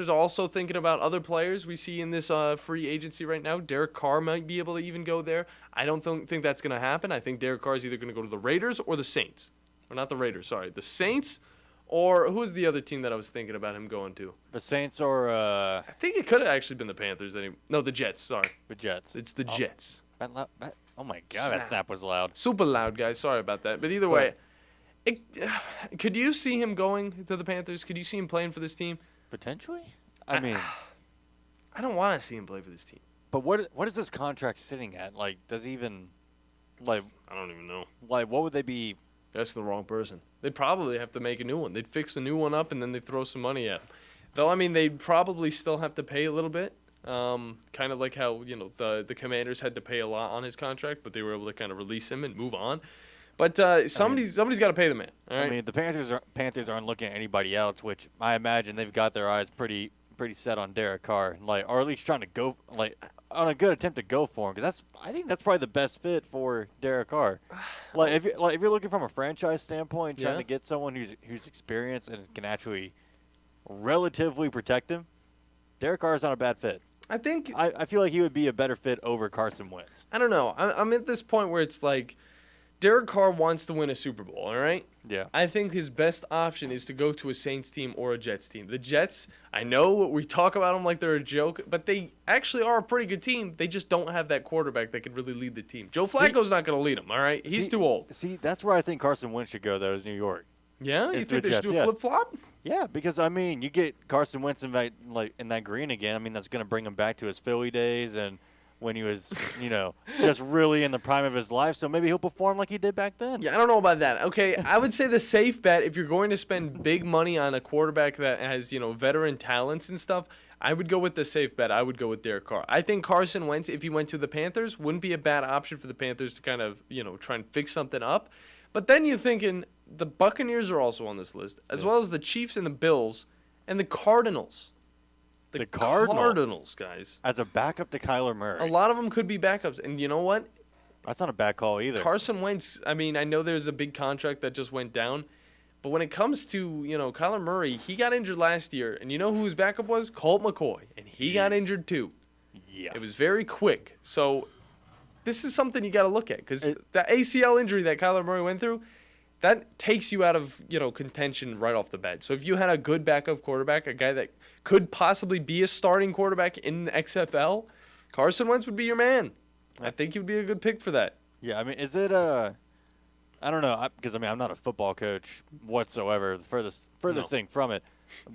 also thinking about other players we see in this free agency right now. Derek Carr might be able to even go there. I don't think that's going to happen. I think Derek Carr is either going to go to the Raiders or the Saints. Or not the Raiders, sorry. The Saints, or who's the other team that I was thinking about him going to? The Saints or I think it could have actually been the Panthers. No, the Jets, sorry. The Jets. It's the Jets. Oh my God, that snap was loud. Super loud, guys. Sorry about that. But either way, could you see him going to the Panthers? Could you see him playing for this team? Potentially. I mean, I don't want to see him play for this team. But what is this contract sitting at? Like, does he even, like, I don't even know. Like, what would they be? That's the wrong person. They'd probably have to make a new one. They'd fix the new one up, and then they'd throw some money at him. Though, I mean, they'd probably still have to pay a little bit. Kind of like how, the Commanders had to pay a lot on his contract, but they were able to kind of release him and move on. But somebody's got to pay the man. All right? I mean, the Panthers aren't looking at anybody else, which I imagine they've got their eyes pretty set on Derek Carr, or at least trying to go on a good attempt to go for him, because I think that's probably the best fit for Derek Carr. If you're looking from a franchise standpoint, trying to get someone who's experienced and can actually relatively protect him, Derek Carr is not a bad fit. I feel like he would be a better fit over Carson Wentz. I don't know. I'm at this point where it's like Derek Carr wants to win a Super Bowl, all right? Yeah. I think his best option is to go to a Saints team or a Jets team. The Jets, I know we talk about them like they're a joke, but they actually are a pretty good team. They just don't have that quarterback that could really lead the team. Joe Flacco's not going to lead them, all right? He's too old. See, that's where I think Carson Wentz should go, though, is New York. Yeah? You think they should do a flip-flop? Yeah, because, I mean, you get Carson Wentz in that green again. I mean, that's going to bring him back to his Philly days and when he was, just really in the prime of his life. So maybe he'll perform like he did back then. Yeah, I don't know about that. Okay, I would say the safe bet, if you're going to spend big money on a quarterback that has, veteran talents and stuff, I would go with the safe bet. I would go with Derek Carr. I think Carson Wentz, if he went to the Panthers, wouldn't be a bad option for the Panthers to kind of, try and fix something up. But then you're thinking the Buccaneers are also on this list, as well as the Chiefs and the Bills and the Cardinals. The Cardinals, guys. As a backup to Kyler Murray. A lot of them could be backups. And you know what? That's not a bad call either. Carson Wentz, I mean, I know there's a big contract that just went down. But when it comes to, Kyler Murray, he got injured last year. And you know who his backup was? Colt McCoy. And he got injured too. Yeah. It was very quick. So this is something you got to look at. Because the ACL injury that Kyler Murray went through, that takes you out of, contention right off the bat. So if you had a good backup quarterback, a guy that could possibly be a starting quarterback in the XFL, Carson Wentz would be your man. I think he would be a good pick for that. Yeah, I mean, is it I don't know, because I'm not a football coach whatsoever, the furthest thing from it.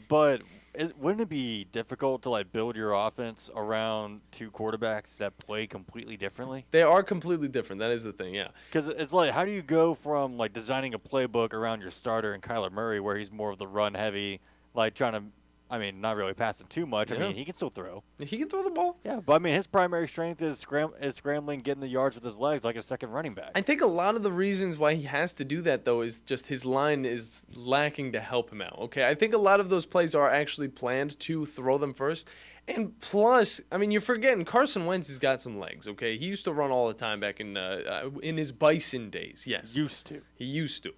But wouldn't it be difficult to build your offense around two quarterbacks that play completely differently? They are completely different. That is the thing, yeah. Because it's how do you go from designing a playbook around your starter and Kyler Murray, where he's more of the run heavy, trying to, I mean, not really passing too much. I Yeah. mean, he can still throw. He can throw the ball. Yeah, but I mean, his primary strength is scrambling, getting the yards with his legs like a second running back. I think a lot of the reasons why he has to do that, though, is just his line is lacking to help him out, okay? I think a lot of those plays are actually planned to throw them first. And plus, I mean, you're forgetting Carson Wentz has got some legs, okay? He used to run all the time back in his Bison days, yes. Used to. He used to.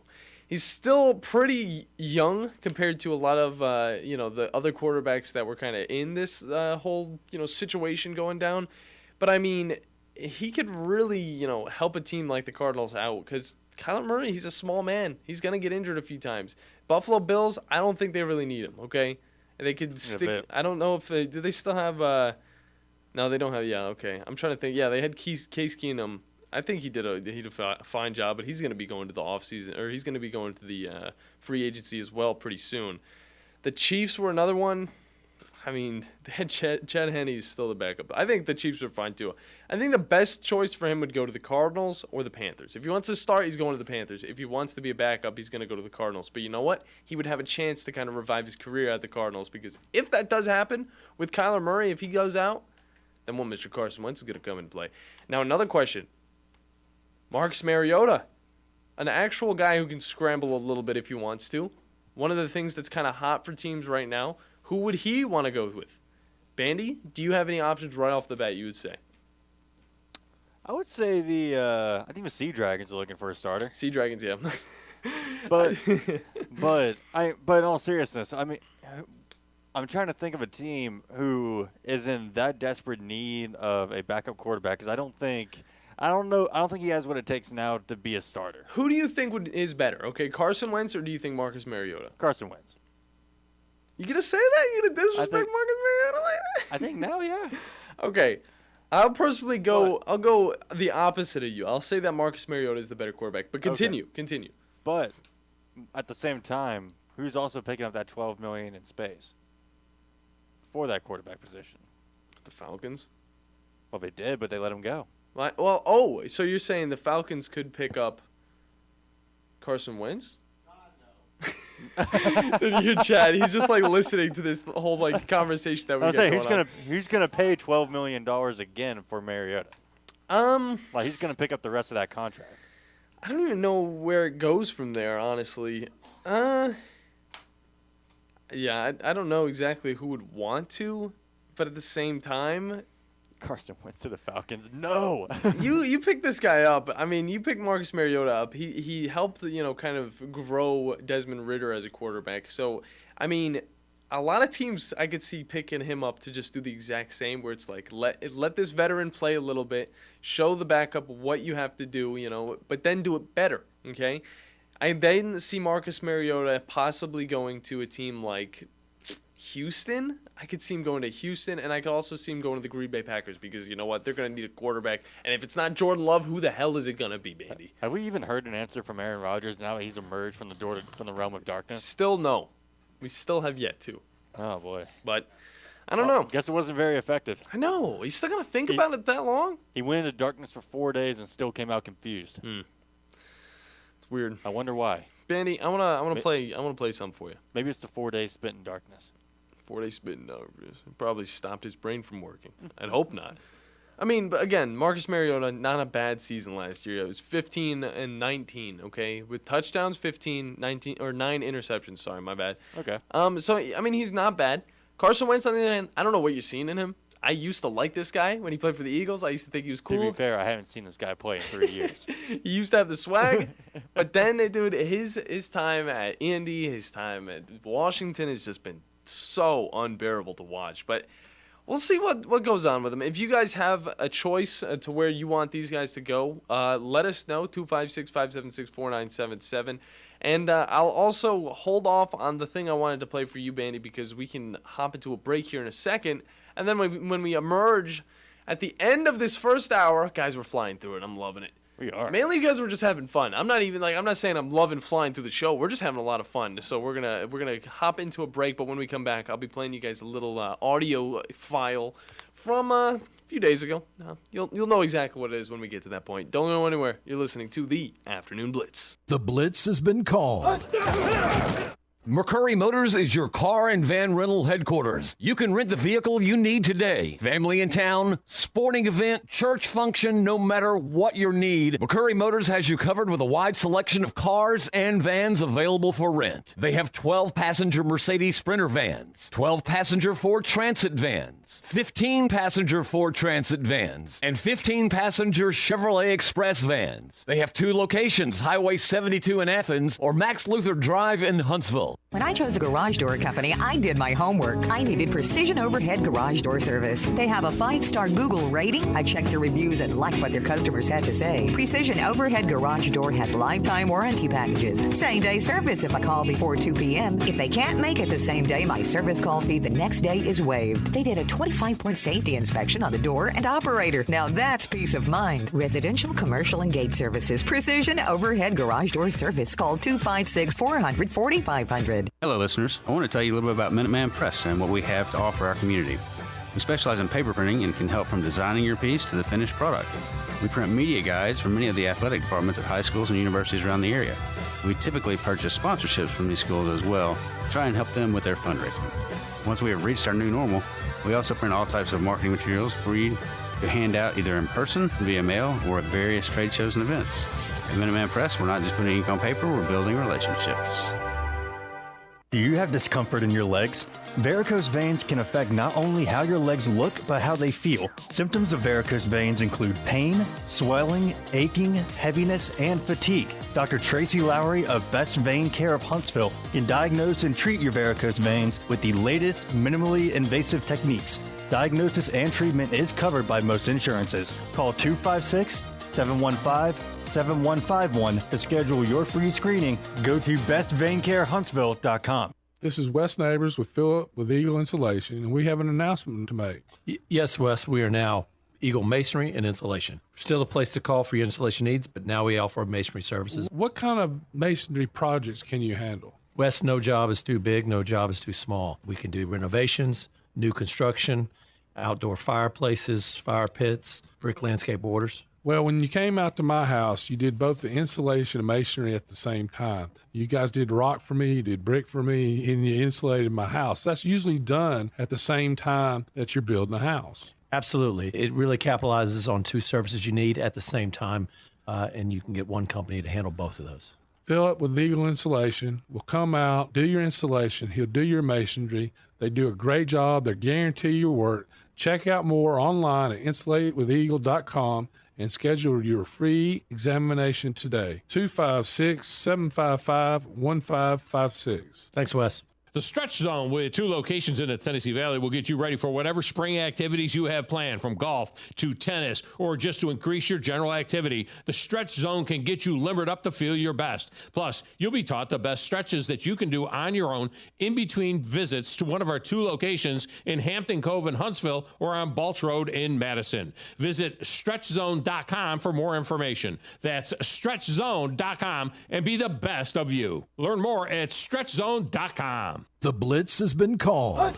He's still pretty young compared to a lot of, the other quarterbacks that were kind of in this whole, situation going down. But, I mean, he could really, help a team like the Cardinals out because Kyler Murray, he's a small man. He's going to get injured a few times. Buffalo Bills, I don't think they really need him, okay? They could stick. I don't know if do they still have. No, they don't have. Yeah, okay. I'm trying to think. Yeah, they had Case Keenum. I think he did a fine job, but he's going to be going to the offseason, or he's going to be going to the free agency as well pretty soon. The Chiefs were another one. I mean, they had Chad Henne's still the backup. I think the Chiefs are fine too. I think the best choice for him would go to the Cardinals or the Panthers. If he wants to start, he's going to the Panthers. If he wants to be a backup, he's going to go to the Cardinals. But you know what? He would have a chance to kind of revive his career at the Cardinals because if that does happen with Kyler Murray, if he goes out, then Mr. Carson Wentz is going to come and play. Now, another question. Marcus Mariota, an actual guy who can scramble a little bit if he wants to. One of the things that's kind of hot for teams right now. Who would he want to go with? Bandi, do you have any options right off the bat you would say? I would say I think the Sea Dragons are looking for a starter. Sea Dragons, yeah. but in all seriousness, I mean, I'm trying to think of a team who is in that desperate need of a backup quarterback because I don't think he has what it takes now to be a starter. Who do you think is better? Okay, Carson Wentz or do you think Marcus Mariota? Carson Wentz. You gonna say that? You gonna disrespect Marcus Mariota like that? I think now, yeah. Okay, I'll personally go. I'll go the opposite of you. I'll say that Marcus Mariota is the better quarterback. But continue. But at the same time, who's also picking up that $12 million in space for that quarterback position? The Falcons. Well, they did, but they let him go. Well, so you're saying the Falcons could pick up Carson Wentz? Dude, you Chad. He's just like listening to this whole like conversation that we got going on. Who's gonna pay $12 million again for Mariota? Like he's gonna pick up the rest of that contract. I don't even know where it goes from there, honestly. Yeah, I don't know exactly who would want to, but at the same time, Carson Wentz to the Falcons. No. you picked this guy up. I mean, you picked Marcus Mariota up. He helped, kind of grow Desmond Ridder as a quarterback. So, I mean, a lot of teams I could see picking him up to just do the exact same where it's like let this veteran play a little bit, show the backup what you have to do, but then do it better, okay? I then see Marcus Mariota possibly going to a team like Houston. I could see him going to Houston, and I could also see him going to the Green Bay Packers because you know what? They're going to need a quarterback. And if it's not Jordan Love, who the hell is it going to be, Bandi? Have we even heard an answer from Aaron Rodgers now that he's emerged from the realm of darkness? Still no. We still have yet to. Oh, boy. But I don't know. Guess it wasn't very effective. I know. He's still going to think about it that long? He went into darkness for 4 days and still came out confused. It's weird. I wonder why. Bandi, I want to play something for you. Maybe it's the 4 days spent in darkness. 4 days spent, no, probably stopped his brain from working. I'd hope not. I mean, but again, Marcus Mariota, not a bad season last year. It was 15 and 19, okay? With touchdowns, 15, 19, or 9 interceptions, sorry, my bad. Okay. So, I mean, he's not bad. Carson Wentz, on the other hand, I don't know what you're seeing in him. I used to like this guy when he played for the Eagles. I used to think he was cool. To be fair, I haven't seen this guy play in 3 years. He used to have the swag. But then, dude, his time at Indy, his time at Washington has just been so unbearable to watch. But we'll see what goes on with him. If you guys have a choice to where you want these guys to go, let us know, 256-576-4977. And I'll also hold off on the thing I wanted to play for you, Bandi, because we can hop into a break here in a second. And then when we emerge at the end of this first hour, guys, we're flying through it. I'm loving it. We are. Mainly because we're just having fun. I'm not saying I'm loving flying through the show. We're just having a lot of fun. So we're gonna hop into a break. But when we come back, I'll be playing you guys a little audio file from a few days ago. You'll know exactly what it is when we get to that point. Don't go anywhere. You're listening to the Afternoon Blitz. The Blitz has been called. McCurry Motors is your car and van rental headquarters. You can rent the vehicle you need today. Family in town, sporting event, church function, no matter what your need, McCurry Motors has you covered with a wide selection of cars and vans available for rent. They have 12-passenger Mercedes Sprinter vans, 12-passenger Ford Transit vans, 15-passenger Ford Transit vans, and 15-passenger Chevrolet Express vans. They have 2 locations, Highway 72 in Athens or Max Luther Drive in Huntsville. When I chose a garage door company, I did my homework. I needed Precision Overhead Garage Door Service. They have a 5-star Google rating. I checked their reviews and liked what their customers had to say. Precision Overhead Garage Door has lifetime warranty packages. Same-day service if I call before 2 p.m. If they can't make it the same day, my service call fee the next day is waived. They did a 25-point safety inspection on the door and operator. Now that's peace of mind. Residential, commercial, and gate services. Precision Overhead Garage Door Service. Call 256-400-4500. Hello, listeners. I want to tell you a little bit about Minuteman Press and what we have to offer our community. We specialize in paper printing and can help from designing your piece to the finished product. We print media guides for many of the athletic departments at high schools and universities around the area. We typically purchase sponsorships from these schools as well to try and help them with their fundraising. Once we have reached our new normal, we also print all types of marketing materials for you to hand out either in person, via mail, or at various trade shows and events. At Minuteman Press, we're not just putting ink on paper, we're building relationships. Do you have discomfort in your legs? Varicose veins can affect not only how your legs look, but how they feel. Symptoms of varicose veins include pain, swelling, aching, heaviness, and fatigue. Dr. Tracy Lowry of Best Vein Care of Huntsville can diagnose and treat your varicose veins with the latest minimally invasive techniques. Diagnosis and treatment is covered by most insurances. Call 256-715-7151 to schedule your free screening. Go to bestveincarehuntsville.com. This is Wes Neighbors with Philip with Eagle Insulation, and we have an announcement to make. Yes, Wes, we are now Eagle Masonry and Insulation. Still a place to call for your insulation needs, but now we offer masonry services. What kind of masonry projects can you handle? Wes, no job is too big, no job is too small. We can do renovations, new construction, outdoor fireplaces, fire pits, brick landscape borders. Well, when you came out to my house, you did both the insulation and masonry at the same time. You guys did rock for me, you did brick for me, and you insulated my house. That's usually done at the same time that you're building a house. Absolutely. It really capitalizes on 2 services you need at the same time, and you can get one company to handle both of those. Philip with Eagle Insulation will come out, do your installation. He'll do your masonry. They do a great job. They guarantee your work. Check out more online at insulatedwitheagle.com and schedule your free examination today. 256-755-1556. Thanks, Wes. The Stretch Zone, with 2 locations in the Tennessee Valley, will get you ready for whatever spring activities you have planned, from golf to tennis or just to increase your general activity. The Stretch Zone can get you limbered up to feel your best. Plus, you'll be taught the best stretches that you can do on your own in between visits to one of our 2 locations in Hampton Cove in Huntsville or on Balch Road in Madison. Visit StretchZone.com for more information. That's StretchZone.com and be the best of you. Learn more at StretchZone.com. The Blitz has been called. Bing,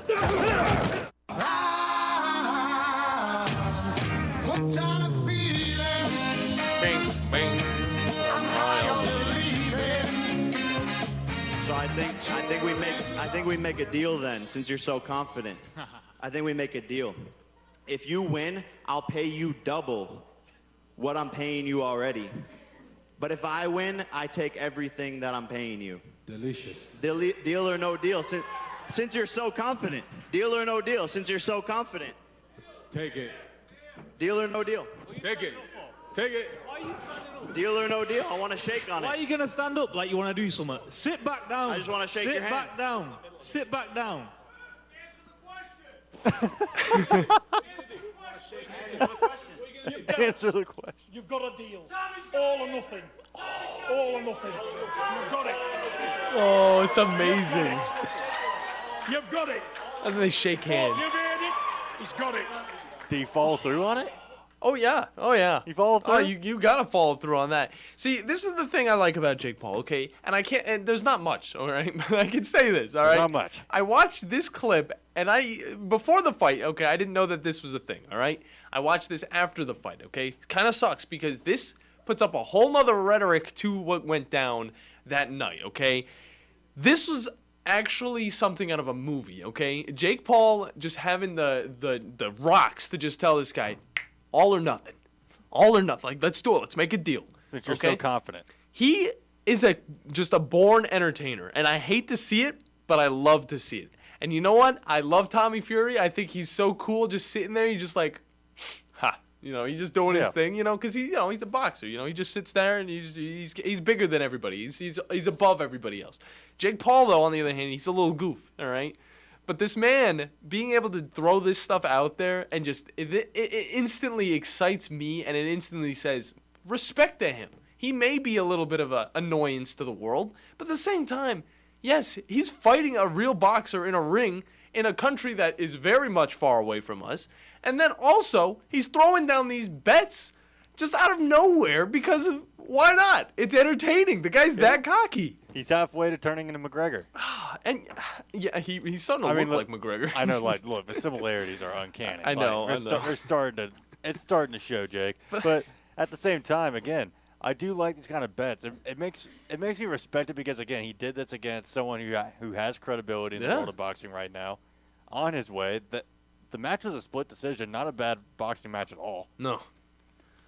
bing. So I think we make a deal then, since you're so confident. I think we make a deal. If you win, I'll pay you double what I'm paying you already. But if I win, I take everything that I'm paying you. Delicious. Deal or no deal. Since you're so confident. Deal or no deal, since you're so confident. Take it. Deal or no deal. Take it. Take it. Deal or no deal. I want to shake on it. Why are you going to stand up like you want to do something? Sit back down. I just want to shake your hand. Sit back down. Sit back down. Answer the question. You've got a deal. All or nothing. All or nothing. You've got it. Oh, it's amazing. You've got it. And then they shake hands. You've heard it. He's got it. Do you follow through on it? Oh, yeah. Oh, yeah. You follow through? Oh, you got to follow through on that. See, this is the thing I like about Jake Paul, okay? And I can't, and there's not much, all right? But I can say this, all right? There's not much. I watched this clip, and before the fight, okay, I didn't know that this was a thing, all right? I watched this after the fight, okay? It kind of sucks because this puts up a whole nother rhetoric to what went down that night, okay? This was actually something out of a movie, okay? Jake Paul just having the rocks to just tell this guy, all or nothing. All or nothing. Like, let's do it. Let's make a deal. Since you're so confident. He is just a born entertainer, and I hate to see it, but I love to see it. And you know what? I love Tommy Fury. I think he's so cool just sitting there. He's just like, ha. He's just doing his thing, because he's a boxer. He just sits there and he's bigger than everybody. He's above everybody else. Jake Paul, though, on the other hand, he's a little goof, all right? But this man, being able to throw this stuff out there and just, it instantly excites me, and it instantly says, respect to him. He may be a little bit of an annoyance to the world, but at the same time, yes, he's fighting a real boxer in a ring in a country that is very much far away from us. And then also, he's throwing down these bets just out of nowhere because of, why not? It's entertaining. The guy's that cocky. He's halfway to turning into McGregor. And yeah, he's starting to look like McGregor. I know, look, the similarities are uncanny. I know. They're starting to show, Jake. But at the same time, again, I do like these kind of bets. It makes me respect it because, again, he did this against someone who has credibility in the world of boxing right now. On his way, the match was a split decision, not a bad boxing match at all. No.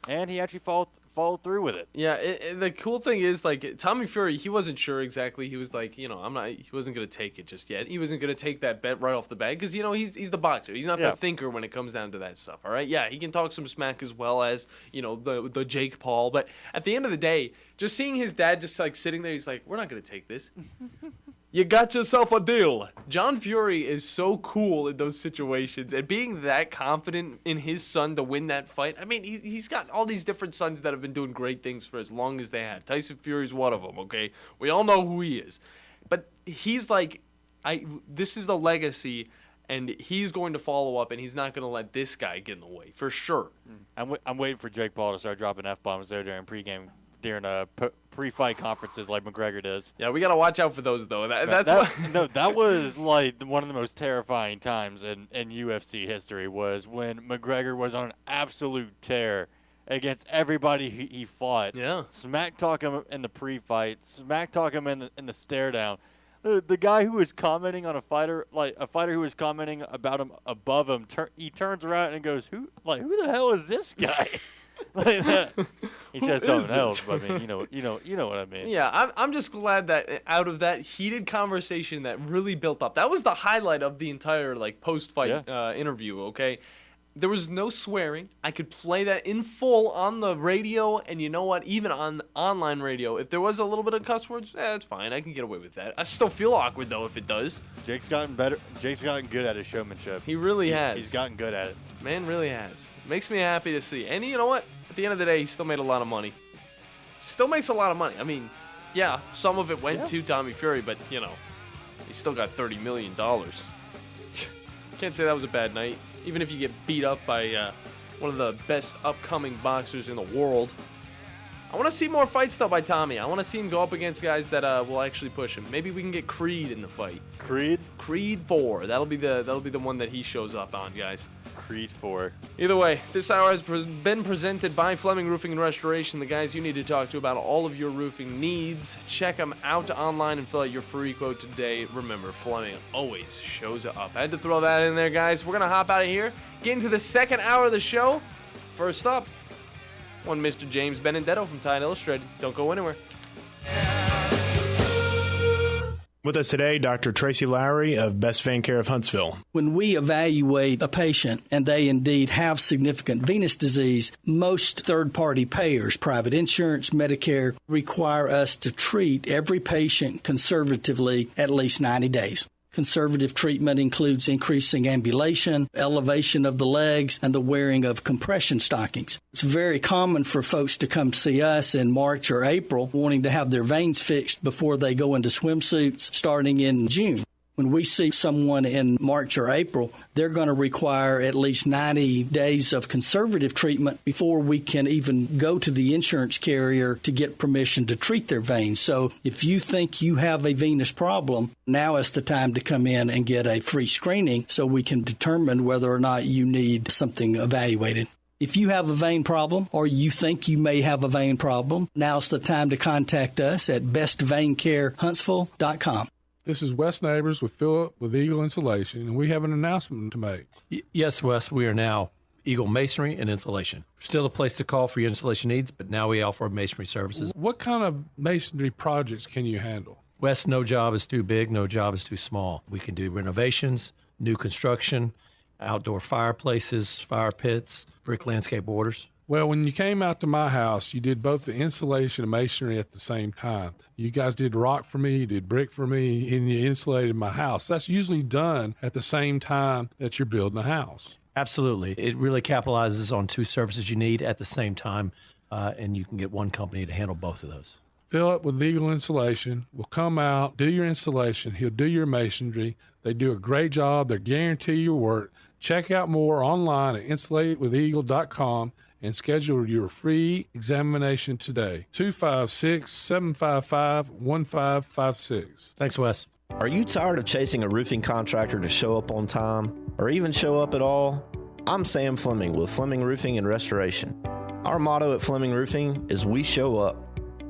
And he actually followed through with it. Yeah, the cool thing is, like, Tommy Fury, he wasn't sure exactly. He was like, he wasn't going to take it just yet. He wasn't going to take that bet right off the bat because, he's the boxer. He's not the thinker when it comes down to that stuff, all right? Yeah, he can talk some smack as well as, the Jake Paul. But at the end of the day, just seeing his dad just, like, sitting there, he's like, we're not going to take this. You got yourself a deal. John Fury is so cool in those situations, and being that confident in his son to win that fight. I mean, he's got all these different sons that have been doing great things for as long as they have. Tyson Fury's one of them, okay? We all know who he is. But he's like, this is the legacy, and he's going to follow up, and he's not going to let this guy get in the way, for sure. I'm waiting for Jake Paul to start dropping F-bombs there during pregame, during pre-fight conferences like McGregor does. Yeah, we got to watch out for those, though. That was like one of the most terrifying times in UFC history was when McGregor was on an absolute tear against everybody he fought. Yeah. Smack talk him in the pre-fight, smack talk him in the stare down. The guy who was commenting on a fighter who was commenting about him above him, he turns around and goes, who the hell is this guy? Like that. He says something else, but I mean, you know what I mean. Yeah, I'm just glad that out of that heated conversation that really built up, that was the highlight of the entire post-fight interview. Okay, there was no swearing. I could play that in full on the radio, and you know what? Even on online radio, if there was a little bit of cuss words, it's fine. I can get away with that. I still feel awkward though if it does. Jake's gotten better. Jake's gotten good at his showmanship. He really has. He's gotten good at it. Man, really has. Makes me happy to see. And you know what? At the end of the day, he still made a lot of money. Still makes a lot of money. I mean, yeah, some of it went to Tommy Fury, but, he still got $30 million. Can't say that was a bad night. Even if you get beat up by one of the best upcoming boxers in the world. I want to see more fights, though, by Tommy. I want to see him go up against guys that will actually push him. Maybe we can get Creed in the fight. Creed? Creed 4. That'll be the one that he shows up on, guys. Creed 4. Either way, this hour has been presented by Fleming Roofing and Restoration, the guys you need to talk to about all of your roofing needs. Check them out online and fill out your free quote today. Remember, Fleming always shows up. I had to throw that in there, guys. We're going to hop out of here, get into the second hour of the show. First up, one Mr. James Benedetto from Tide Illustrated. Don't go anywhere. With us today, Dr. Tracy Lowry of Best Vein Care of Huntsville. When we evaluate a patient and they indeed have significant venous disease, most third-party payers, private insurance, Medicare, require us to treat every patient conservatively at least 90 days. Conservative treatment includes increasing ambulation, elevation of the legs, and the wearing of compression stockings. It's very common for folks to come see us in March or April wanting to have their veins fixed before they go into swimsuits starting in June. When we see someone in March or April, they're going to require at least 90 days of conservative treatment before we can even go to the insurance carrier to get permission to treat their veins. So if you think you have a venous problem, now is the time to come in and get a free screening so we can determine whether or not you need something evaluated. If you have a vein problem or you think you may have a vein problem, now's the time to contact us at bestveincarehuntsville.com. This is Wes Neighbors with Philip with Eagle Insulation, and we have an announcement to make. Yes, Wes, we are now Eagle Masonry and Insulation. Still a place to call for your insulation needs, but now we offer masonry services. What kind of masonry projects can you handle? Wes, no job is too big, no job is too small. We can do renovations, new construction, outdoor fireplaces, fire pits, brick landscape borders. Well, when you came out to my house, you did both the insulation and masonry at the same time. You guys did rock for me, you did brick for me, and you insulated my house. That's usually done at the same time that you're building a house. Absolutely. It really capitalizes on two services you need at the same time, and you can get one company to handle both of those. Philip with Eagle Insulation will come out, do your installation. He'll do your masonry. They do a great job. They guarantee your work. Check out more online at insulatedwitheagle.com and schedule your free examination today. 256-755-1556. Thanks, Wes. Are you tired of chasing a roofing contractor to show up on time or even show up at all? I'm Sam Fleming with Fleming Roofing and Restoration. Our motto at Fleming Roofing is we show up.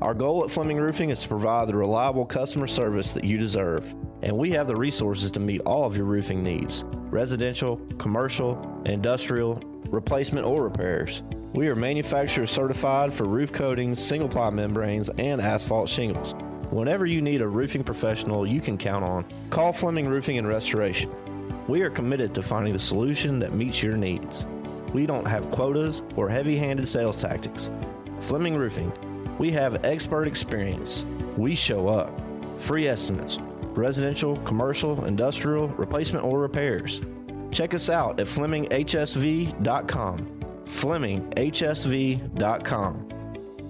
Our goal at Fleming Roofing is to provide the reliable customer service that you deserve, and we have the resources to meet all of your roofing needs: residential, commercial, industrial, replacement, or repairs. We are manufacturer certified for roof coatings, single-ply membranes, and asphalt shingles. Whenever you need a roofing professional you can count on, call Fleming Roofing and Restoration. We are committed to finding the solution that meets your needs. We don't have quotas or heavy-handed sales tactics. Fleming Roofing, we have expert experience. We show up. Free estimates, residential, commercial, industrial, replacement, or repairs. Check us out at FlemingHSV.com. FlemingHSV.com.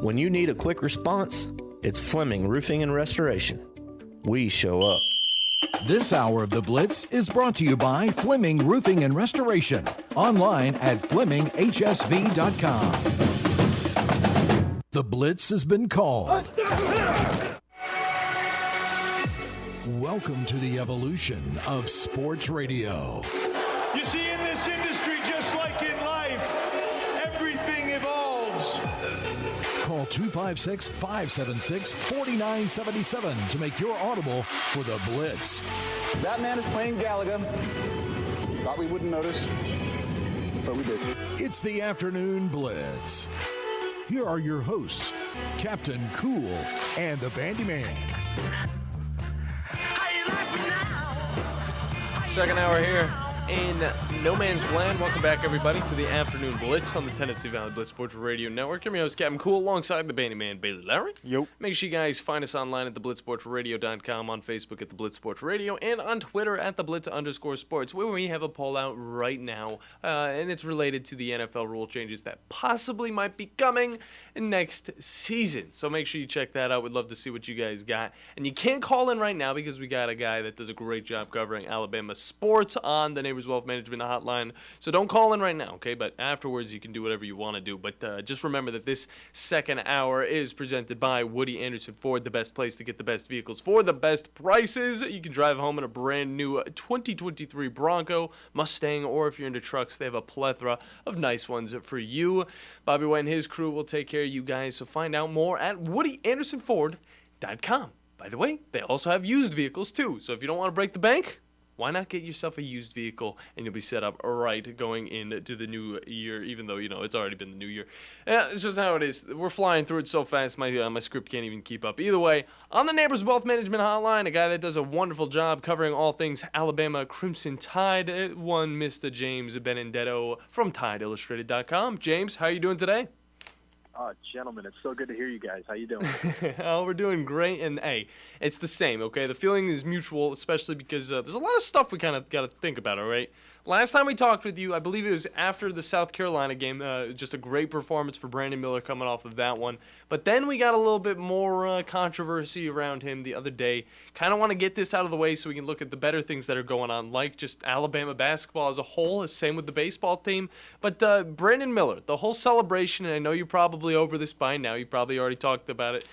When you need a quick response, it's Fleming Roofing and Restoration. We show up. This hour of The Blitz is brought to you by Fleming Roofing and Restoration. Online at FlemingHSV.com. The Blitz has been called. Welcome to the evolution of sports radio. You see, in this industry, just like in life, everything evolves. Call 256-576-4977 to make your audible for The Blitz. That man is playing Galaga. Thought we wouldn't notice, but we did. It's the Afternoon Blitz. Here are your hosts, Captain Cool and the Bandi Man. Second hour here in No Man's Land. Welcome back, everybody, to the Afternoon Blitz on the Tennessee Valley Blitz Sports Radio Network. I'm your host, Captain Cool, alongside the Bandi Man, Bailey Larry. Yep. Make sure you guys find us online at theblitzsportsradio.com, on Facebook at The Blitz Sports Radio, and on Twitter at @TheBlitz_Sports, where we have a poll out right now, and it's related to the NFL rule changes that possibly might be coming next season. So make sure you check that out. We'd love to see what you guys got. And you can't call in right now because we got a guy that does a great job covering Alabama sports on the Neighbors Wealth Management hotline. So don't call in right now, okay? But afterwards, you can do whatever you want to do. But just remember that this second hour is presented by Woody Anderson Ford, the best place to get the best vehicles for the best prices. You can drive home in a brand new 2023 Bronco, Mustang, or if you're into trucks, they have a plethora of nice ones for you. Bobby White and his crew will take care of you guys. So find out more at WoodyAndersonFord.com. By the way, they also have used vehicles too. So if you don't want to break the bank, why not get yourself a used vehicle and you'll be set up right going into the new year, even though, you know, it's already been the new year. It's just how it is. We're flying through it so fast, my script can't even keep up. Either way, on the Neighbors Wealth Management hotline, a guy that does a wonderful job covering all things Alabama Crimson Tide, one Mr. James Benedetto from TideIllustrated.com. James, how are you doing today? Gentlemen, it's so good to hear you guys. How you doing? Oh, we're doing great, and hey, it's the same, okay? The feeling is mutual, especially because there's a lot of stuff we kind of got to think about, all right? Last time we talked with you, I believe it was after the South Carolina game, just a great performance for Brandon Miller coming off of that one. But then we got a little bit more controversy around him the other day. Kind of want to get this out of the way so we can look at the better things that are going on, like just Alabama basketball as a whole, same with the baseball team. But Brandon Miller, the whole celebration, and I know you're probably over this by now, you probably already talked about it.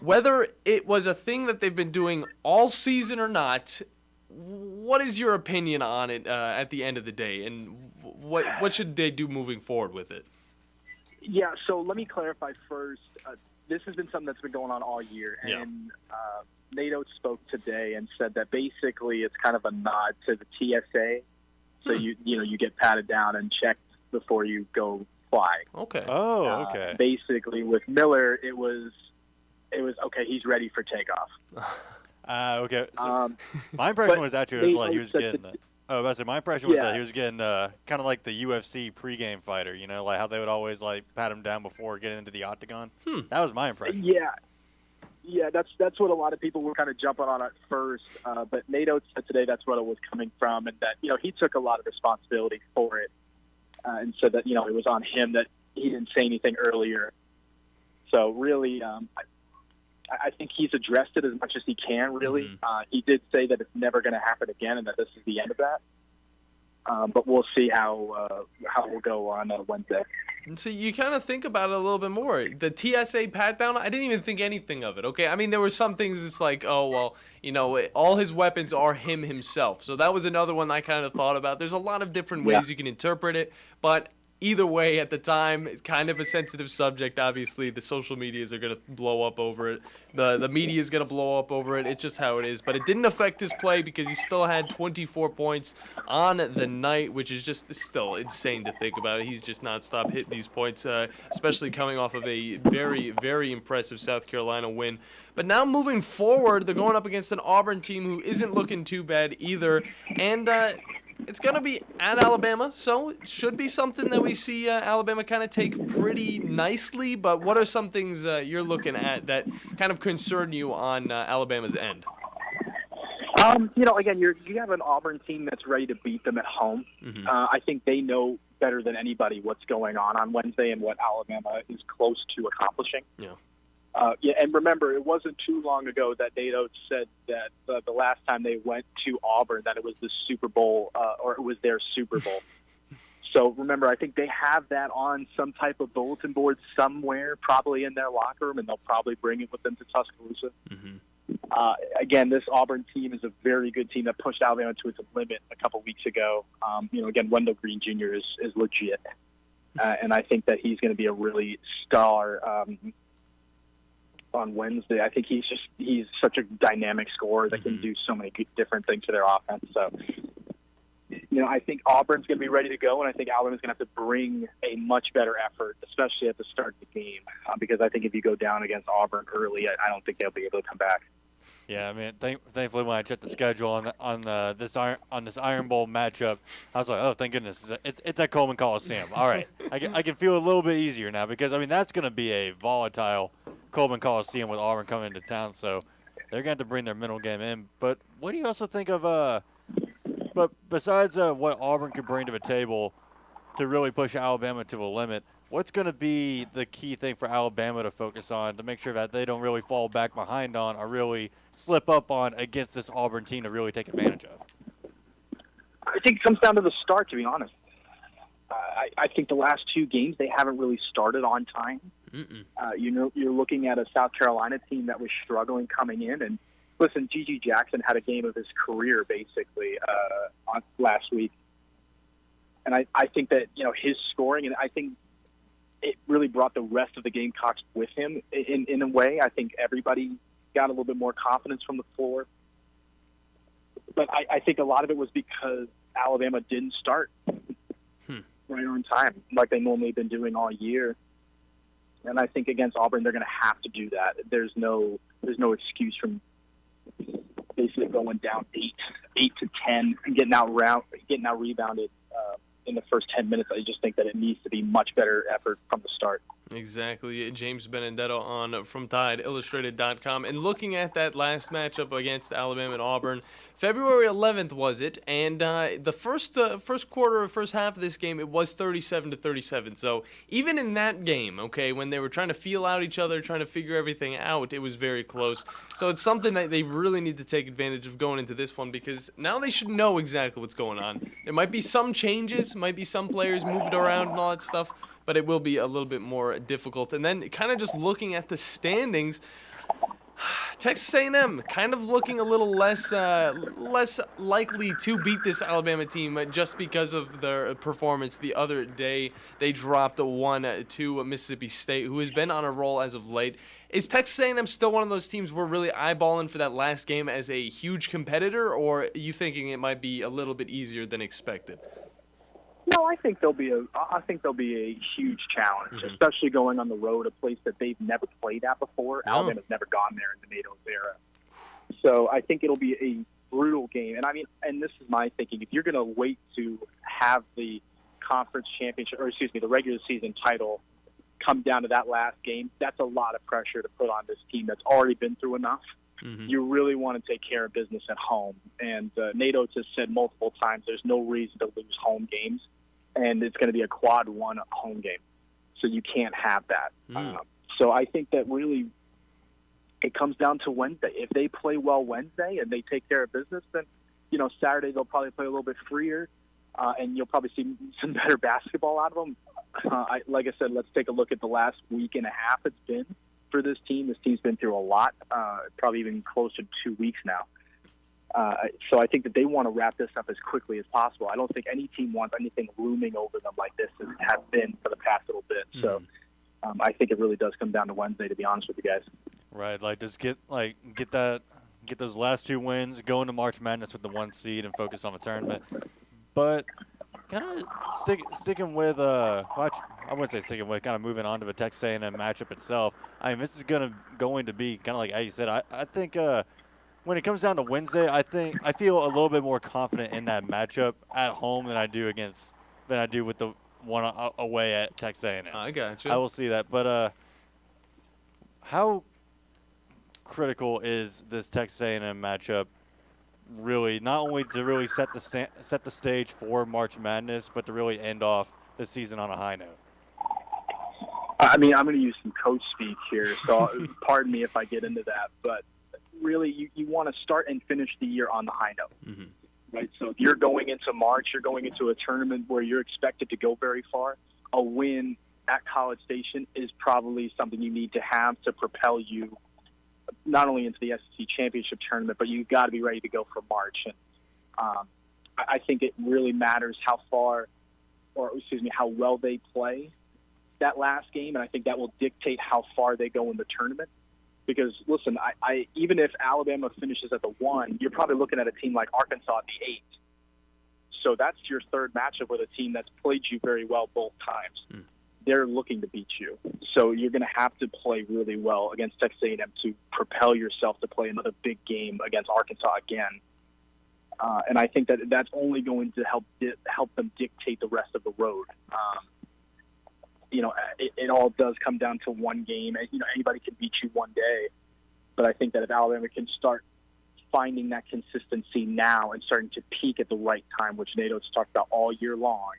Whether it was a thing that they've been doing all season or not, what is your opinion on it at the end of the day, and what should they do moving forward with it? Yeah, so let me clarify first. This has been something that's been going on all year, and Nate Oates spoke today and said that basically it's kind of a nod to the TSA. So you get patted down and checked before you go fly. Okay. Oh, okay. Basically, with Miller, it was okay. He's ready for takeoff. Okay. So my impression was actually was like he was getting. My impression was that he was getting kind of like the UFC pregame fighter. You know, like how they would always like pat him down before getting into the octagon. That was my impression. Yeah, that's what a lot of people were kind of jumping on at first. But Nate Oates said today that's what it was coming from, and that he took a lot of responsibility for it, and said that it was on him that he didn't say anything earlier. So really, I think he's addressed it as much as he can. Really, he did say that it's never going to happen again, and that this is the end of that. But we'll see how it will go on Wednesday. And so you kind of think about it a little bit more. The TSA pat down, I didn't even think anything of it, okay? I mean, there were some things it's like, oh, well, all his weapons are him himself. So that was another one I kind of thought about. There's a lot of different ways you can interpret it, but either way, at the time, it's kind of a sensitive subject. Obviously, the social medias are going to blow up over it. The media is going to blow up over it. It's just how it is. But it didn't affect his play because he still had 24 points on the night, which is just still insane to think about. He's just nonstop hitting these points, especially coming off of a very, very impressive South Carolina win. But now moving forward, they're going up against an Auburn team who isn't looking too bad either. And it's going to be at Alabama, so it should be something that we see Alabama kind of take pretty nicely. But what are some things you're looking at that kind of concern you on Alabama's end? Again, you have an Auburn team that's ready to beat them at home. I think they know better than anybody what's going on Wednesday and what Alabama is close to accomplishing. And remember, it wasn't too long ago that Nate Oates said that the last time they went to Auburn that it was the Super Bowl, or it was their Super Bowl. So remember, I think they have that on some type of bulletin board somewhere, probably in their locker room, and they'll probably bring it with them to Tuscaloosa. Again, this Auburn team is a very good team that pushed Alabama to its limit a couple weeks ago. Again, Wendell Green Jr. is legit, and I think that he's going to be a really star on Wednesday. I think he's such a dynamic scorer that can do so many different things to their offense. So, I think Auburn's going to be ready to go, and I think Alabama's going to have to bring a much better effort, especially at the start of the game, because I think if you go down against Auburn early, I don't think they'll be able to come back. Yeah, I mean, thankfully when I checked the schedule on this Iron Bowl matchup, I was like, oh, thank goodness, it's at Coleman Coliseum. All right, I can feel a little bit easier now because that's going to be a volatile Coleman Coliseum with Auburn coming into town, so they're going to have to bring their mental game in. But what do you also think of? But besides what Auburn could bring to the table to really push Alabama to the limit, what's going to be the key thing for Alabama to focus on to make sure that they don't really fall back behind on or really slip up on against this Auburn team to really take advantage of? I think it comes down to the start, to be honest. I think the last two games they haven't really started on time. You're looking at a South Carolina team that was struggling coming in, and listen, G.G. Jackson had a game of his career basically last week, and I think that his scoring, and I think it really brought the rest of the Gamecocks with him in a way. I think everybody got a little bit more confidence from the floor, but I think a lot of it was because Alabama didn't start right on time like they normally have been doing all year. And I think against Auburn, they're going to have to do that. There's no excuse from basically going down 8 to 10 and getting out rebounded in the first 10 minutes. I just think that it needs to be much better effort from the start. Exactly. James Benedetto on from TideIllustrated.com. And looking at that last matchup against Alabama and Auburn, February 11th was it, and the first quarter or first half of this game, it was 37-37. So even in that game, okay, when they were trying to feel out each other, trying to figure everything out, it was very close. So it's something that they really need to take advantage of going into this one, because now they should know exactly what's going on. There might be some changes, might be some players moving around and all that stuff, but it will be a little bit more difficult. And then kind of just looking at the standings, Texas A&M kind of looking a little less likely to beat this Alabama team just because of their performance the other day. They dropped 1 to Mississippi State, who has been on a roll as of late. Is Texas A&M still one of those teams we're really eyeballing for that last game as a huge competitor, or are you thinking it might be a little bit easier than expected? No, I think they'll be a huge challenge, especially going on the road, a place that they've never played at before. No. Alabama's never gone there in the NATO era. So I think it'll be a brutal game. And I mean, and this is my thinking, if you're going to wait to have the conference championship, or excuse me, the regular season title come down to that last game, that's a lot of pressure to put on this team that's already been through enough. You really want to take care of business at home. And NATO has said multiple times there's no reason to lose home games. And it's going to be a quad 1 home game. So you can't have that. So I think that really it comes down to Wednesday. If they play well Wednesday and they take care of business, then, Saturday they'll probably play a little bit freer, and you'll probably see some better basketball out of them. Like I said, let's take a look at the last week and a half it's been for this team. This team's been through a lot, probably even closer to 2 weeks now. So I think that they want to wrap this up as quickly as possible. I don't think any team wants anything looming over them like this has been for the past little bit. So I think it really does come down to Wednesday, to be honest with you guys. Right, just get those last 2 wins, go into March Madness with the 1 seed, and focus on the tournament. But kind of sticking with I wouldn't say sticking with, kind of moving on to the Texas A&M matchup itself. I mean, this is going to be kind of like how you said. I think. When it comes down to Wednesday, I feel a little bit more confident in that matchup at home than I do with the one away at Texas A&M. I got you. I will see that, but how critical is this Texas A&M matchup? Really, not only to really set the stage for March Madness, but to really end off the season on a high note. I mean, I'm going to use some coach speak here, so pardon me if I get into that, but. Really, you want to start and finish the year on the high note, right? So if you're going into March, you're going into a tournament where you're expected to go very far. A win at College Station is probably something you need to have to propel you not only into the SEC championship tournament, but you've got to be ready to go for March. And I think it really matters how well they play that last game, and I think that will dictate how far they go in the tournament. Because, listen, I even if Alabama finishes at the 1, you're probably looking at a team like Arkansas at the 8. So that's your third matchup with a team that's played you very well both times. They're looking to beat you. So you're going to have to play really well against Texas A&M to propel yourself to play another big game against Arkansas again. And I think that that's only going to help them dictate the rest of the road. It all does come down to one game. Anybody can beat you one day. But I think that if Alabama can start finding that consistency now and starting to peak at the right time, which NATO's talked about all year long,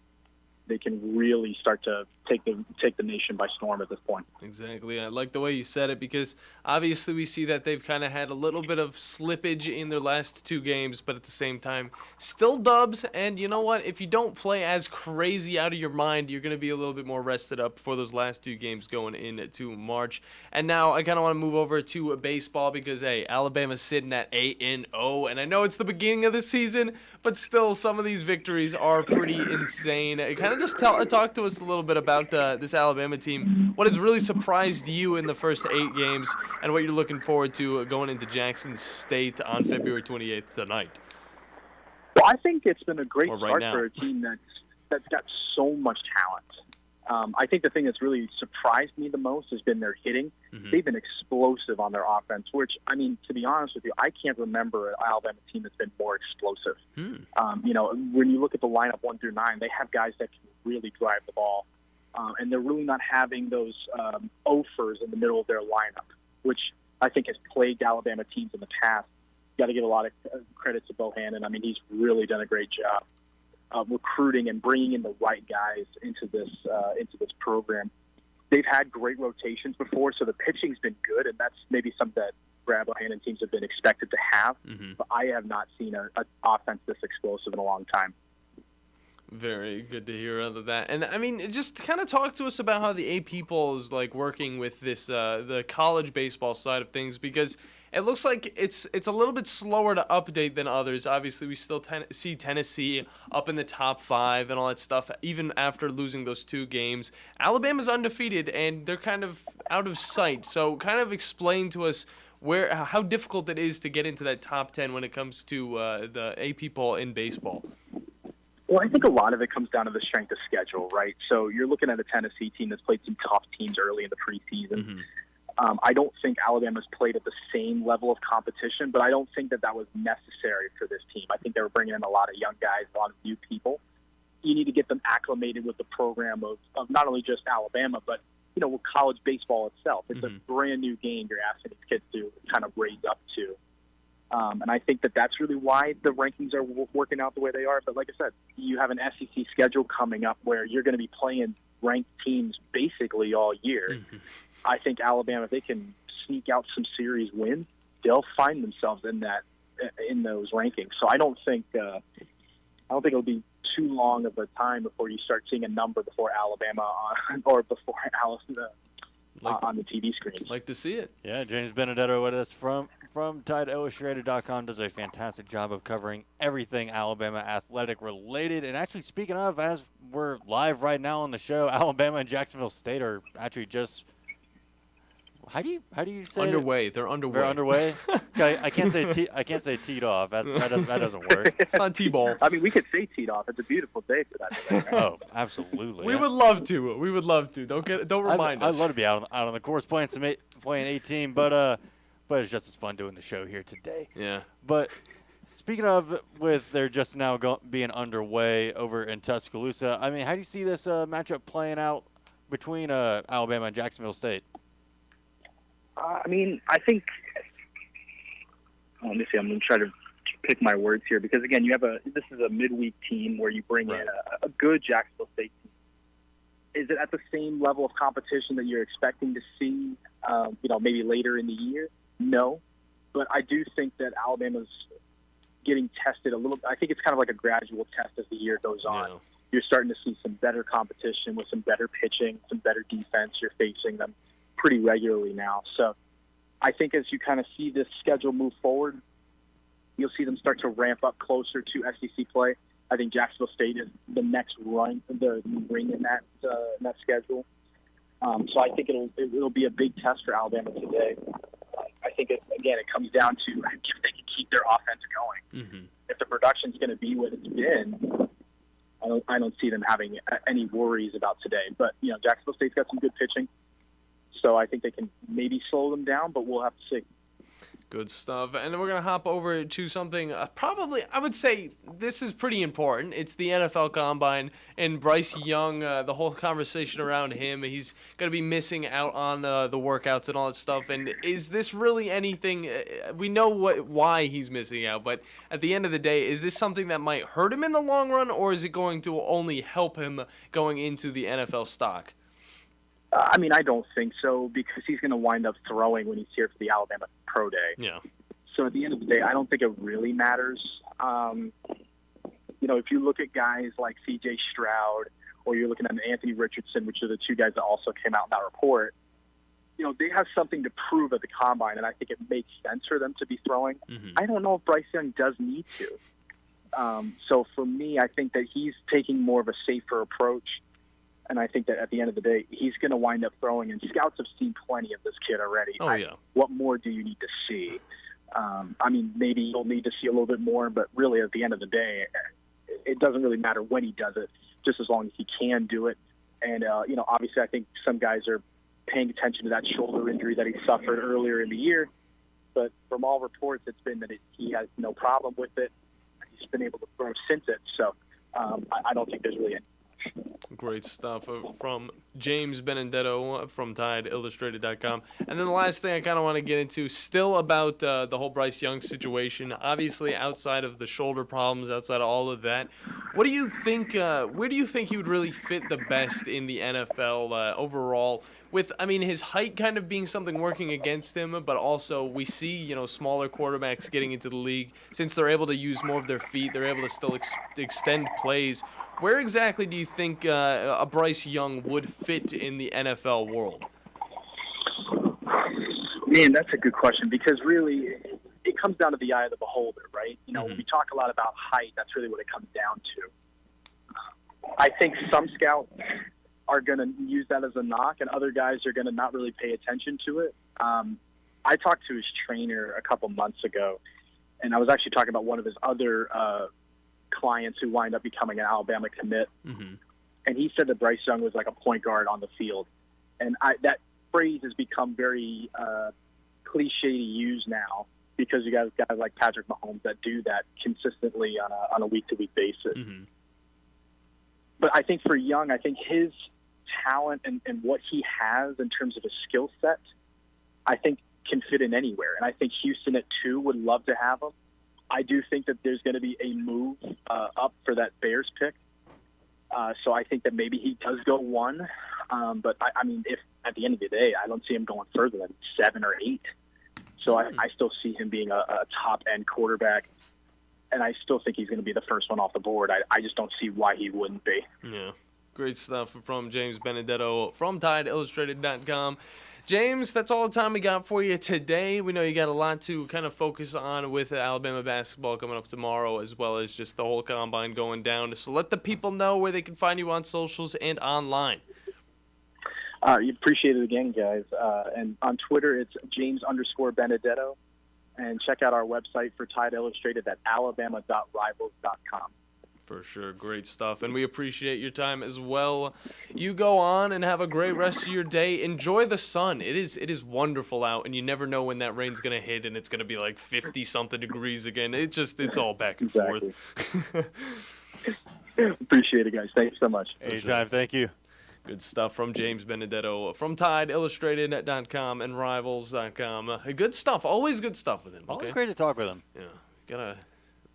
they can really start to take the nation by storm at this point. Exactly. I like the way you said it because obviously we see that they've kind of had a little bit of slippage in their last 2 games, but at the same time, still dubs. And you know what? If you don't play as crazy out of your mind, you're going to be a little bit more rested up for those last 2 games going into March. And now I kind of want to move over to baseball because, hey, Alabama's sitting at 8-0, and I know it's the beginning of the season, but still some of these victories are pretty insane. Kind of just talk to us a little bit about this Alabama team. What has really surprised you in the first 8 games and what you're looking forward to going into Jackson State on February 28th tonight? Well, I think it's been a great Right start now. for a team that's got so much talent. I think the thing that's really surprised me the most has been their hitting. They've been explosive on their offense, which, I mean, to be honest with you, I can't remember an Alabama team that's been more explosive. When you look at the lineup 1 through 9, they have guys that can really drive the ball. And they're really not having those offers in the middle of their lineup, which I think has plagued Alabama teams in the past. Got to give a lot of credit to Bohannon. I mean, he's really done a great job recruiting and bringing in the right guys into this program. They've had great rotations before, so the pitching's been good, and that's maybe something that Brad Bohannon teams have been expected to have. But I have not seen an offense this explosive in a long time. Very good to hear of that. And I mean, just kind of talk to us about how the AP poll is like working with this the college baseball side of things, because it looks like it's a little bit slower to update than others. Obviously, we still see Tennessee up in the top 5 and all that stuff, even after losing those 2 games. Alabama's undefeated, and they're kind of out of sight. So kind of explain to us how difficult it is to get into that top 10 when it comes to the AP poll in baseball. Well, I think a lot of it comes down to the strength of schedule, right? So you're looking at a Tennessee team that's played some tough teams early in the preseason. Mm-hmm. I don't think Alabama's played at the same level of competition, but I don't think that was necessary for this team. I think they were bringing in a lot of young guys, a lot of new people. You need to get them acclimated with the program of not only just Alabama, but with college baseball itself. It's a brand new game you're asking these kids to kind of raise up to. And I think that's really why the rankings are working out the way they are. But like I said, you have an SEC schedule coming up where you're going to be playing ranked teams basically all year. Mm-hmm. I think Alabama, if they can sneak out some series wins, they'll find themselves in those rankings. So I don't think it'll be too long of a time before you start seeing a number before Alabama or before Allison on the TV screens. Like to see it. Yeah, James Benedetto with us from TideIllustrated.com does a fantastic job of covering everything Alabama athletic related. And actually, speaking of, as we're live right now on the show, Alabama and Jacksonville State are actually just how do you say underway? It? They're underway. They're underway. Okay, I can't say teed off. That doesn't work. It's not T-ball. I mean, we could say teed off. It's a beautiful day for that today, right? Oh, absolutely. We would love to. We would love to. Don't remind us. I'd love to be out on the course playing 18, but it's just as fun doing the show here today. Yeah. But speaking of, with they're just now being underway over in Tuscaloosa, I mean, how do you see this matchup playing out between Alabama and Jacksonville State? I mean, I think. Let me see. I'm going to try to pick my words here because again, this is a midweek team where you bring in a good Jacksonville State team. Is it at the same level of competition that you're expecting to see? Maybe later in the year. No, but I do think that Alabama's getting tested a little. I think it's kind of like a gradual test as the year goes on. Yeah. You're starting to see some better competition with some better pitching, some better defense. You're facing them pretty regularly now. So I think as you kind of see this schedule move forward, you'll see them start to ramp up closer to SEC play. I think Jacksonville State is the next ring in that schedule. So I think it'll be a big test for Alabama today. I think it comes down to if they can keep their offense going. Mm-hmm. If the production's going to be what it's been, I don't see them having any worries about today. But Jacksonville State's got some good pitching. So I think they can maybe slow them down, but we'll have to see. Good stuff. And then we're going to hop over to something probably, I would say this is pretty important. It's the NFL Combine and Bryce Young, the whole conversation around him. He's going to be missing out on the workouts and all that stuff. And is this really anything? We know why he's missing out, but at the end of the day, is this something that might hurt him in the long run, or is it going to only help him going into the NFL stock? I mean, I don't think so because he's going to wind up throwing when he's here for the Alabama Pro Day. Yeah. So at the end of the day, I don't think it really matters. If you look at guys like C.J. Stroud or you're looking at Anthony Richardson, which are the two guys that also came out in that report, they have something to prove at the Combine, and I think it makes sense for them to be throwing. Mm-hmm. I don't know if Bryce Young does need to. So for me, I think that he's taking more of a safer approach. And I think that at the end of the day, he's going to wind up throwing. And scouts have seen plenty of this kid already. Oh, yeah. What more do you need to see? I mean, maybe you'll need to see a little bit more, but really at the end of the day, it doesn't really matter when he does it, just as long as he can do it. And, obviously I think some guys are paying attention to that shoulder injury that he suffered earlier in the year. But from all reports, it's been that he has no problem with it. He's been able to throw since it. So I don't think there's really any. Great stuff from James Benedetto from TideIllustrated.com. And then the last thing I kind of want to get into, still about the whole Bryce Young situation. Obviously, outside of the shoulder problems, outside of all of that, What do you think? Where do you think he would really fit the best in the NFL overall? With, I mean, his height kind of being something working against him, but also we see, smaller quarterbacks getting into the league. Since they're able to use more of their feet, they're able to still extend plays. Where exactly do you think a Bryce Young would fit in the NFL world? Man, that's a good question, because really it comes down to the eye of the beholder, right? When we talk a lot about height, that's really what it comes down to. I think some scouts are going to use that as a knock, and other guys are going to not really pay attention to it. I talked to his trainer a couple months ago, and I was actually talking about one of his other clients who wind up becoming an Alabama commit. And he said that Bryce Young was like a point guard on the field. And that phrase has become very cliche to use now, because you got guys like Patrick Mahomes that do that consistently on a week-to-week basis. But I think for Young, I think his talent and what he has in terms of his skill set, I think can fit in anywhere. And I think Houston at 2 would love to have him. I do think that there's going to be a move up for that Bears pick. So I think that maybe he does go 1. But I mean, if at the end of the day, I don't see him going further than 7 or 8. So I still see him being a top-end quarterback. And I still think he's going to be the first one off the board. I just don't see why he wouldn't be. Yeah. Great stuff from James Benedetto from TideIllustrated.com. James, that's all the time we got for you today. We know you got a lot to kind of focus on with Alabama basketball coming up tomorrow, as well as just the whole combine going down. So let the people know where they can find you on socials and online. You appreciate it again, guys. And on Twitter, it's James_Benedetto. And check out our website for Tide Illustrated at alabama.rivals.com. For sure. Great stuff. And we appreciate your time as well. You go on and have a great rest of your day. Enjoy the sun. It is wonderful out, and you never know when that rain's going to hit and it's going to be like 50-something degrees again. It's all back and forth. Appreciate it, guys. Thanks so much. Anytime. Thank you. Good stuff from James Benedetto from TideIllustrated.com and Rivals.com. Good stuff. Always good stuff with him. Okay? Always great to talk with him. Yeah.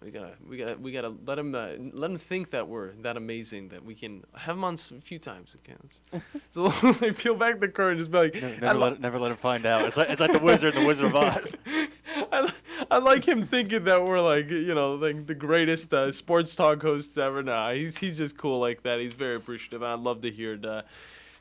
We gotta let him think that we're that amazing that we can have him on a few times. Okay, so like peel back the curtain, just be like, never let him find out. It's like the Wizard of Oz. I like him thinking that we're like like the greatest sports talk hosts ever. Nah, he's just cool like that. He's very appreciative, and I'd love to hear it.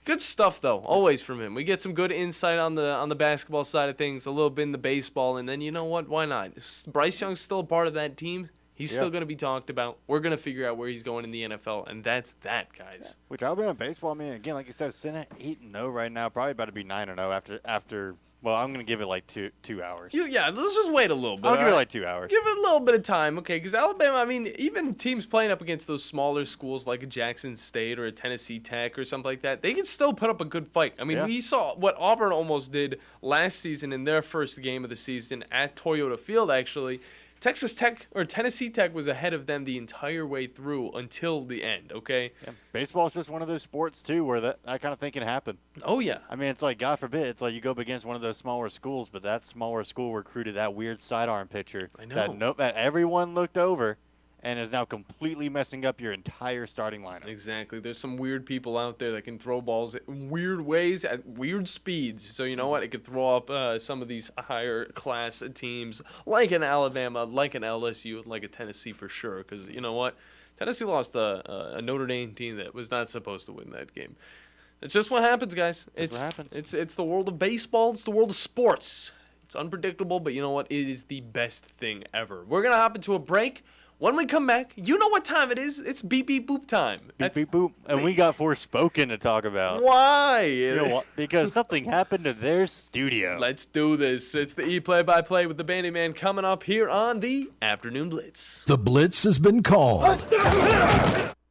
Good stuff though, always from him. We get some good insight on the basketball side of things, a little bit in the baseball, and then you know what? Why not? Bryce Young's still a part of that team. He's still going to be talked about. We're going to figure out where he's going in the NFL, and that's that, guys. Yeah. Which Alabama baseball, I mean, again, like you said, sitting at 8-0 right now, probably about to be 9-0 after. Well, I'm going to give it like 2 hours. Yeah, let's just wait a little bit. I'll give it like 2 hours. Give it a little bit of time, okay? Because Alabama, I mean, even teams playing up against those smaller schools like a Jackson State or a Tennessee Tech or something like that, they can still put up a good fight. I mean, we saw what Auburn almost did last season in their first game of the season at Toyota Field, actually. Texas Tech or Tennessee Tech was ahead of them the entire way through until the end, okay? Yeah. Baseball is just one of those sports, too, where that kind of thing can happen. Oh, yeah. I mean, it's like, God forbid, it's like you go up against one of those smaller schools, but that smaller school recruited that weird sidearm pitcher that everyone looked over and is now completely messing up your entire starting lineup. Exactly. There's some weird people out there that can throw balls in weird ways at weird speeds. So you know what? It could throw up some of these higher class teams like an Alabama, like an LSU, like a Tennessee for sure. Because you know what? Tennessee lost a Notre Dame team that was not supposed to win that game. It's just what happens, guys. It's what happens. It's the world of baseball. It's the world of sports. It's unpredictable, but you know what? It is the best thing ever. We're going to hop into a break. When we come back, you know what time it is. It's beep, beep, boop time. Beep, beep, boop. And we got Forspoken to talk about. Why? You know what? Because something happened to their studio. Let's do this. It's the E-Play-by-Play with the Bandi Man coming up here on the Afternoon Blitz. The Blitz has been called.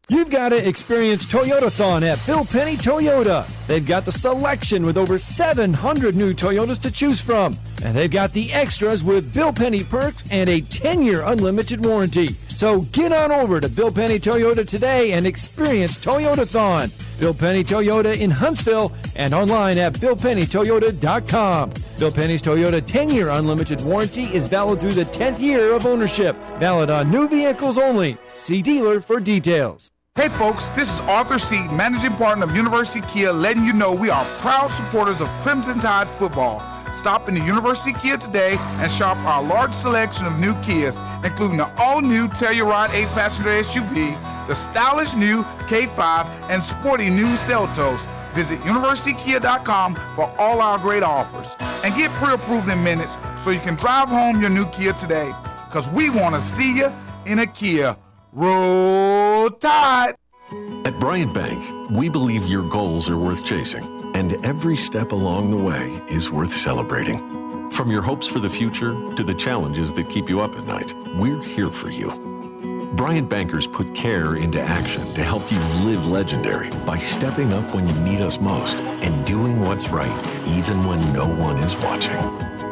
You've got to experience Toyotathon at Bill Penny Toyota. They've got the selection with over 700 new Toyotas to choose from. And they've got the extras with Bill Penny perks and a 10-year unlimited warranty. So get on over to Bill Penny Toyota today and experience Toyotathon. Bill Penny Toyota in Huntsville and online at BillPennyToyota.com. Bill Penny's Toyota 10-year unlimited warranty is valid through the 10th year of ownership. Valid on new vehicles only. See dealer for details. Hey folks, this is Arthur Seed, Managing Partner of University Kia, letting you know we are proud supporters of Crimson Tide football. Stop into University Kia today and shop our large selection of new Kias, including the all-new Telluride 8-passenger SUV, the stylish new K5, and sporty new Seltos. Visit universitykia.com for all our great offers. And get pre-approved in minutes so you can drive home your new Kia today. Because we want to see you in a Kia. Roll Tide! At Bryant Bank, we believe your goals are worth chasing, and every step along the way is worth celebrating. From your hopes for the future to the challenges that keep you up at night, we're here for you. Bryant Bankers put care into action to help you live legendary by stepping up when you need us most and doing what's right, even when no one is watching.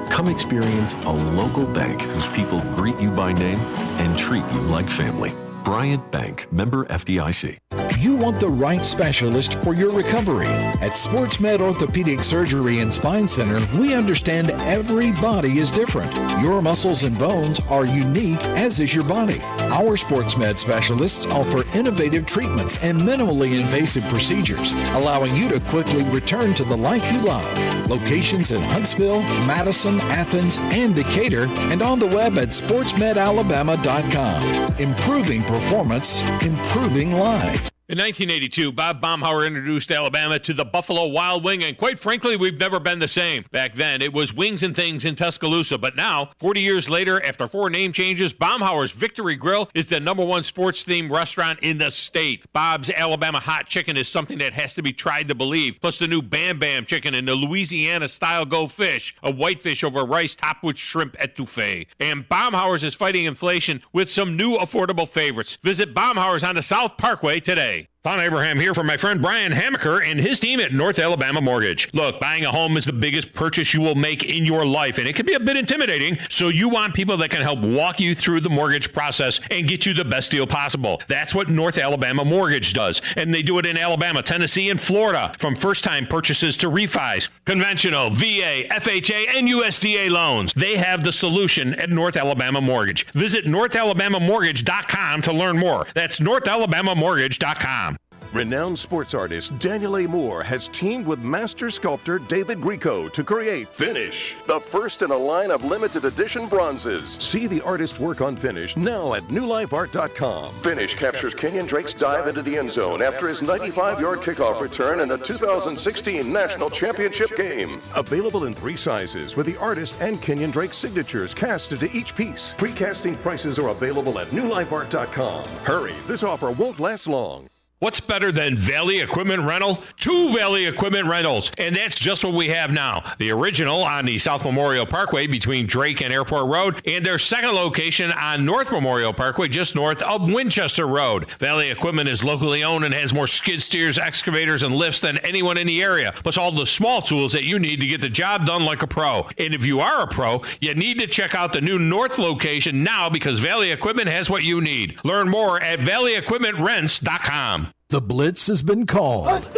Come experience a local bank whose people greet you by name and treat you like family. Bryant Bank, member FDIC. You want the right specialist for your recovery. At SportsMed Orthopedic Surgery and Spine Center, we understand every body is different. Your muscles and bones are unique, as is your body. Our SportsMed specialists offer innovative treatments and minimally invasive procedures, allowing you to quickly return to the life you love. Locations in Huntsville, Madison, Athens, and Decatur, and on the web at sportsmedalabama.com. Improving performance, improving lives. In 1982, Bob Baumhauer introduced Alabama to the Buffalo Wild Wing, and quite frankly, we've never been the same. Back then, it was Wings and Things in Tuscaloosa, but now, 40 years later, after 4 name changes, Baumhauer's Victory Grill is the #1 sports-themed restaurant in the state. Bob's Alabama Hot Chicken is something that has to be tried to believe, plus the new Bam Bam Chicken and the Louisiana-style Go Fish, a whitefish over rice topped with shrimp etouffee. And Baumhauer's is fighting inflation with some new affordable favorites. Visit Baumhauer's on the South Parkway today. Tom Abraham here for my friend Brian Hamaker and his team at North Alabama Mortgage. Look, buying a home is the biggest purchase you will make in your life, and it can be a bit intimidating, so you want people that can help walk you through the mortgage process and get you the best deal possible. That's what North Alabama Mortgage does, and they do it in Alabama, Tennessee, and Florida, from first-time purchases to refis, conventional, VA, FHA, and USDA loans. They have the solution at North Alabama Mortgage. Visit NorthAlabamaMortgage.com to learn more. That's NorthAlabamaMortgage.com. Renowned sports artist Daniel A. Moore has teamed with master sculptor David Grieco to create Finish, the first in a line of limited edition bronzes. See the artist's work on Finish now at newlifeart.com. Finish captures Kenyon Drake's dive into the end zone after his 95-yard kickoff return in the 2016 National Championship game. Available in 3 sizes with the artist and Kenyon Drake signatures cast into each piece. Pre-casting prices are available at newlifeart.com. Hurry, this offer won't last long. What's better than Valley Equipment Rental? 2 Valley Equipment Rentals, and that's just what we have now. The original on the South Memorial Parkway between Drake and Airport Road, and their second location on North Memorial Parkway just north of Winchester Road. Valley Equipment is locally owned and has more skid steers, excavators, and lifts than anyone in the area, plus all the small tools that you need to get the job done like a pro. And if you are a pro, you need to check out the new North location now because Valley Equipment has what you need. Learn more at valleyequipmentrents.com. The Blitz has been called. Listen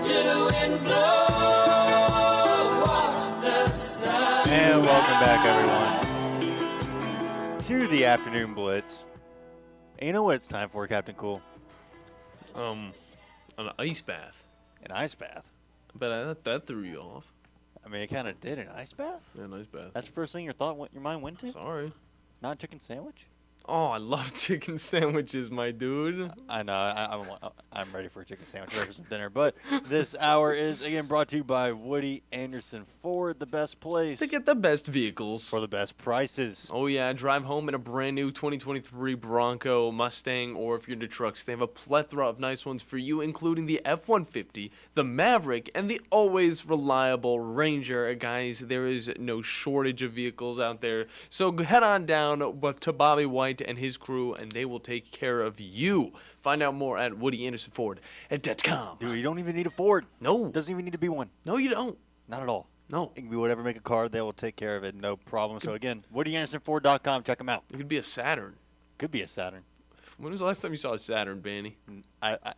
to the wind blow, watch the sun. And welcome back, everyone, to the Afternoon Blitz. And you know what it's time for, Captain Cool? An ice bath. An ice bath? But that threw you off. I mean, it kind of did. An ice bath? Yeah, an ice bath. That's the first thing your mind went to? Sorry. Not a chicken sandwich? Oh, I love chicken sandwiches, my dude. I know. I'm ready for a chicken sandwich, ready for some dinner. But this hour is, again, brought to you by Woody Anderson Ford, the best place to get the best vehicles. For the best prices. Oh, yeah. Drive home in a brand new 2023 Bronco, Mustang, or if you're into trucks, they have a plethora of nice ones for you, including the F-150, the Maverick, and the always reliable Ranger. Guys, there is no shortage of vehicles out there. So head on down to Bobby White and his crew, and they will take care of you. Find out more at WoodyAndersonFord.com. Dude, you don't even need a Ford. No. Doesn't even need to be one. No, you don't. Not at all. No. It can be whatever make a car. They will take care of it. No problem. So, again, WoodyAndersonFord.com. Check them out. It could be a Saturn. Could be a Saturn. When was the last time you saw a Saturn, Banny? I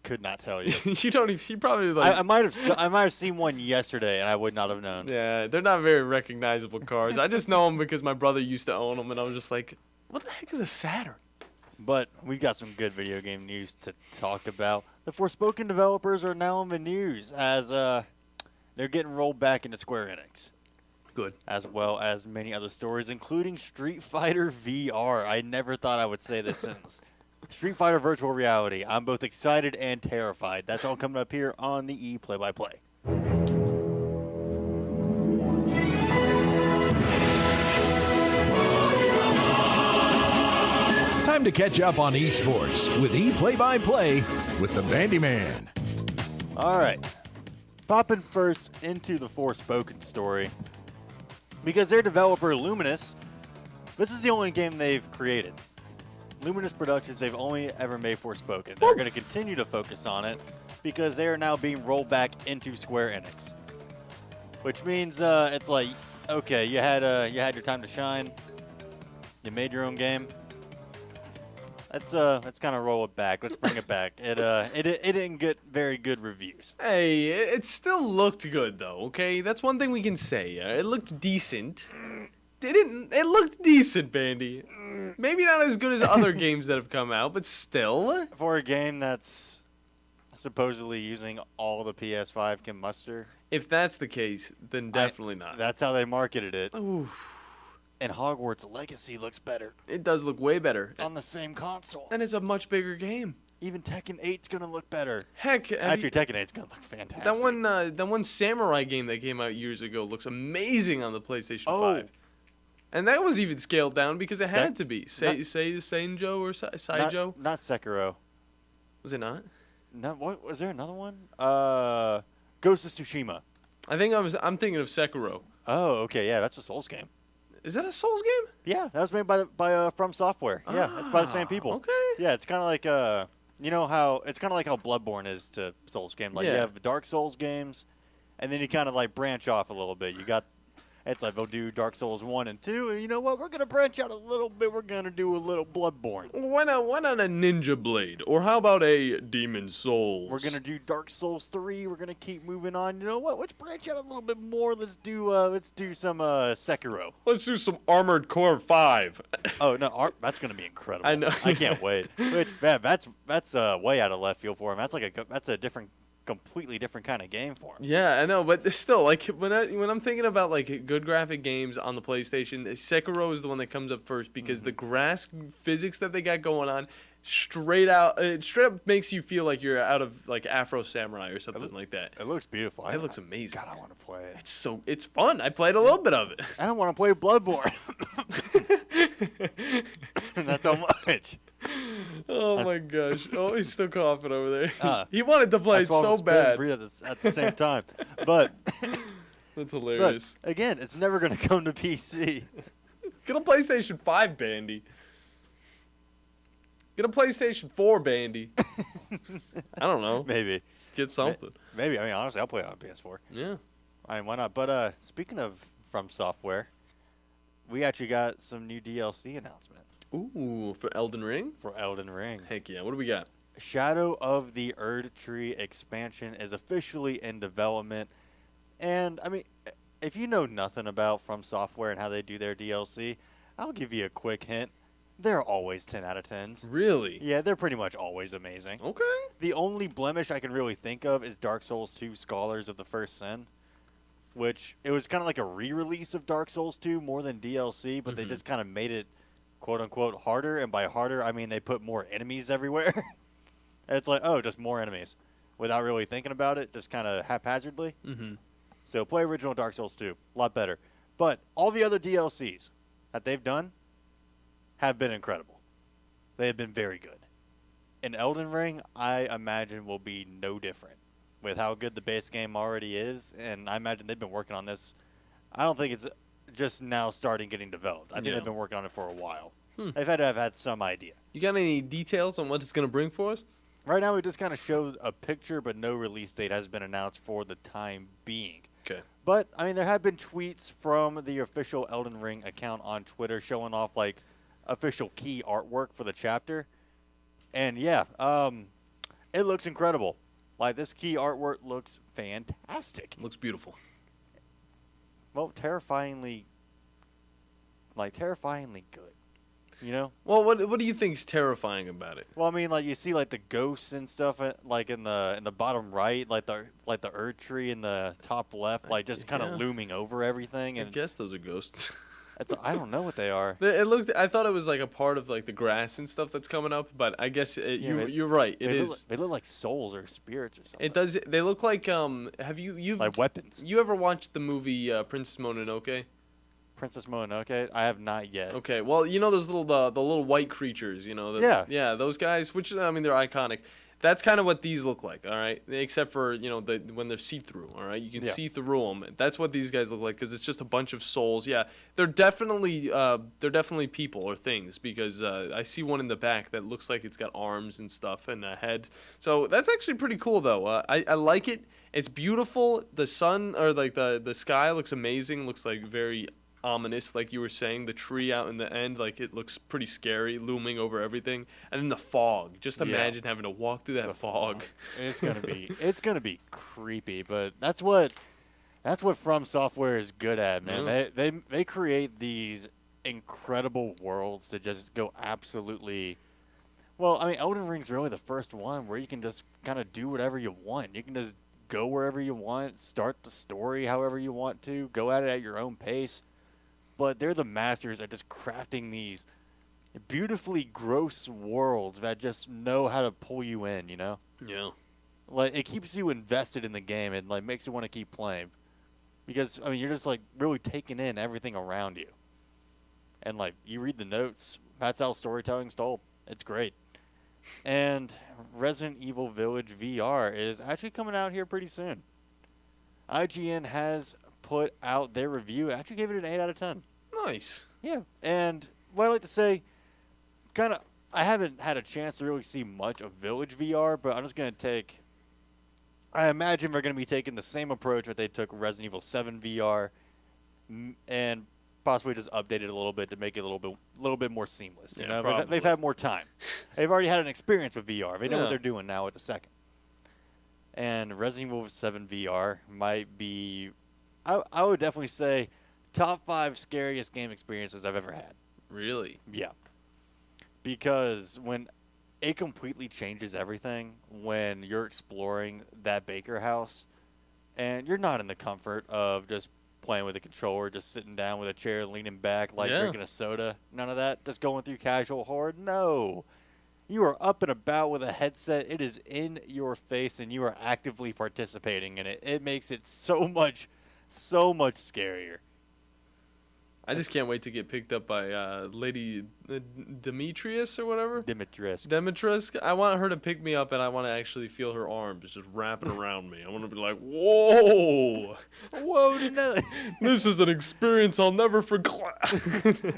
could not tell you. You don't even. You probably like. I might have seen one yesterday, and I would not have known. Yeah, they're not very recognizable cars. I just know them because my brother used to own them, and I was just like, "What the heck is a Saturn?" But we've got some good video game news to talk about. The Forspoken developers are now in the news as they're getting rolled back into Square Enix. Good. As well as many other stories, including Street Fighter VR. I never thought I would say this sentence. Street Fighter Virtual Reality. I'm both excited and terrified. That's all coming up here on the E Play-by-Play. Time to catch up on esports with E Play-by-Play with the Bandi Man. All right. Popping first into the Forspoken story. Because their developer, Luminous, this is the only game they've created. Luminous Productions, they've only ever made Forspoken. They're going to continue to focus on it because they are now being rolled back into Square Enix. Which means it's like, okay, you had your time to shine. You made your own game. Let's kind of roll it back. Let's bring it back. It didn't get very good reviews. Hey, it still looked good though. Okay, that's one thing we can say. It looked decent. It looked decent, Bandi. Maybe not as good as other games that have come out, but still. For a game that's supposedly using all the PS5 can muster. If that's the case, then definitely not. That's how they marketed it. Ooh. And Hogwarts Legacy looks better. It does look way better. On the same console. And it's a much bigger game. Even Tekken 8's going to look better. Heck. Actually, Tekken 8's going to look fantastic. That one Samurai game that came out years ago looks amazing on the PlayStation 5. And that was even scaled down because it had to be. Seijo or Saijo? Not Sekiro. Was it not? No, what was there another one? Ghost of Tsushima. I'm thinking of Sekiro. Oh, okay, yeah, that's a Souls game. Is that a Souls game? Yeah, that was made by From Software. Yeah, it's by the same people. Okay. Yeah, it's kind of like you know how it's kind of like how Bloodborne is to Souls game. Like you have Dark Souls games, and then you kind of like branch off a little bit. You got it's like they'll do Dark Souls 1 and 2, and you know what? We're gonna branch out a little bit. We're gonna do a little Bloodborne. Why not a Ninja Blade? Or how about a Demon Souls? We're gonna do Dark Souls 3. We're gonna keep moving on. You know what? Let's branch out a little bit more. Let's do some Sekiro. Let's do some Armored Core 5. Oh no, that's gonna be incredible. I know. I can't wait. Which that's way out of left field for him. That's a completely different kind of game for him. Yeah, I know, but still, like when I'm thinking about like good graphic games on the PlayStation, Sekiro is the one that comes up first because the physics that they got going on, straight up makes you feel like you're out of like Afro Samurai or something like that. It looks beautiful. It looks amazing. God, I want to play it. It's fun. I played a little bit of it. I don't want to play Bloodborne. Not so much. Oh my gosh! Oh, he's still coughing over there. He wanted to play so bad. Breathe at the same time, but that's hilarious. But again, it's never going to come to PC. Get a PlayStation 5, Bandi. Get a PlayStation 4, Bandi. I don't know. Maybe. Get something. Maybe. I mean, honestly, I'll play it on PS4. Yeah. I mean, why not? But speaking of From Software, we actually got some new DLC announcement. Ooh, for Elden Ring? For Elden Ring. Heck yeah. What do we got? Shadow of the Erd Tree expansion is officially in development. And, I mean, if you know nothing about From Software and how they do their DLC, I'll give you a quick hint. They're always 10 out of 10s. Really? Yeah, they're pretty much always amazing. Okay. The only blemish I can really think of is Dark Souls 2 Scholars of the First Sin, which it was kind of like a re-release of Dark Souls 2 more than DLC, but they just kind of made it quote-unquote harder, and by harder, I mean they put more enemies everywhere. And it's like, oh, just more enemies. Without really thinking about it, just kind of haphazardly. So play original Dark Souls 2. A lot better. But all the other DLCs that they've done have been incredible. They have been very good. And Elden Ring, I imagine, will be no different with how good the base game already is. And I imagine they've been working on this. I don't think it's just now starting getting developed. I think they've been working on it for a while. They've had to have had some idea. You got any details on what it's going to bring for us? Right now, we just kind of showed a picture, but no release date has been announced for the time being. Okay. But, I mean, there have been tweets from the official Elden Ring account on Twitter showing off, like, official key artwork for the chapter. And, yeah, it looks incredible. Like, this key artwork looks fantastic. Looks beautiful. Well, terrifyingly good. You know? Well, what do you think's terrifying about it? Well, I mean, like, you see, like, the ghosts and stuff, like, in the bottom right, like the Erd tree in the top left, like, just kind of looming over everything. And I guess those are ghosts. I don't know what they are. I thought it was like a part of like the grass and stuff that's coming up, but I guess you're right. They look like souls or spirits or something. It does. They look like you've like weapons. You ever watched the movie Princess Mononoke? Princess Mononoke? I have not yet. Okay, well, you know those little the little white creatures, you know? Yeah, those guys. Which I mean, they're iconic. That's kind of what these look like, all right? Except for, you know, when they're see-through, all right? You can see through them. That's what these guys look like because it's just a bunch of souls. Yeah, they're definitely people or things because I see one in the back that looks like it's got arms and stuff and a head. So that's actually pretty cool, though. I like it. It's beautiful. The sun or like the sky looks amazing. Looks like very ominous, like you were saying. The tree out in the end, like it looks pretty scary, looming over everything. And then the fog. Just imagine having to walk through that fog. It's gonna be creepy, but that's what From Software is good at, man. They create these incredible worlds to just go absolutely. Well, I mean, Elden Ring's really the first one where you can just kind of do whatever you want. You can just go wherever you want, start the story however you want to, go at it at your own pace. But they're the masters at just crafting these beautifully gross worlds that just know how to pull you in, you know? Yeah. Like, it keeps you invested in the game and, like, makes you want to keep playing. Because, I mean, you're just, like, really taking in everything around you. And, like, you read the notes. That's how storytelling's told. It's great. And Resident Evil Village VR is actually coming out here pretty soon. IGN has put out their review. Actually gave it an 8 out of 10. Nice. Yeah. And what I like to say, I haven't had a chance to really see much of Village VR, but I'm just going to I imagine they're going to be taking the same approach that they took Resident Evil 7 VR and possibly just update it a little bit to make it a little bit more seamless. You know, they've had more time. They've already had an experience with VR. They know what they're doing now with the second. And Resident Evil 7 VR might be, I would definitely say, top 5 scariest game experiences I've ever had. Really? Yeah. Because when it completely changes everything when you're exploring that Baker house and you're not in the comfort of just playing with a controller, just sitting down with a chair, leaning back, like drinking a soda. None of that. Just going through casual horror. No. You are up and about with a headset. It is in your face, and you are actively participating in it. It makes it so much scarier. I just can't wait to get picked up by Lady Demetrius or whatever. Demetrius. I want her to pick me up, and I want to actually feel her arms just wrapping around me. I want to be like, whoa. No. This is an experience I'll never forget.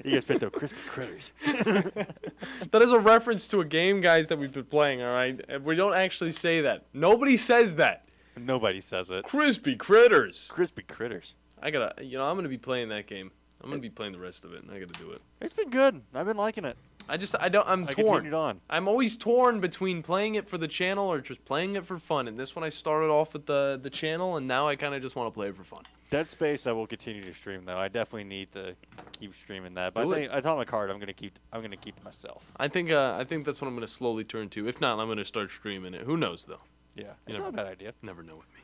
You guys picked up crispy critters. That is a reference to a game, guys, that we've been playing, all right? And we don't actually say that. Nobody says that. Nobody says it. Crispy critters. Crispy critters. I'm going to be playing that game. I'm going to be playing the rest of it, and I got to do it. It's been good. I've been liking it. I'm torn. Continued on. I'm always torn between playing it for the channel or just playing it for fun. And this one I started off with the channel, and now I kind of just want to play it for fun. Dead Space I will continue to stream though. I definitely need to keep streaming that. But I told my card I'm gonna keep to myself. I think that's what I'm gonna slowly turn to. If not, I'm gonna start streaming it. Who knows though? Yeah, it's not a bad idea. Never know with me.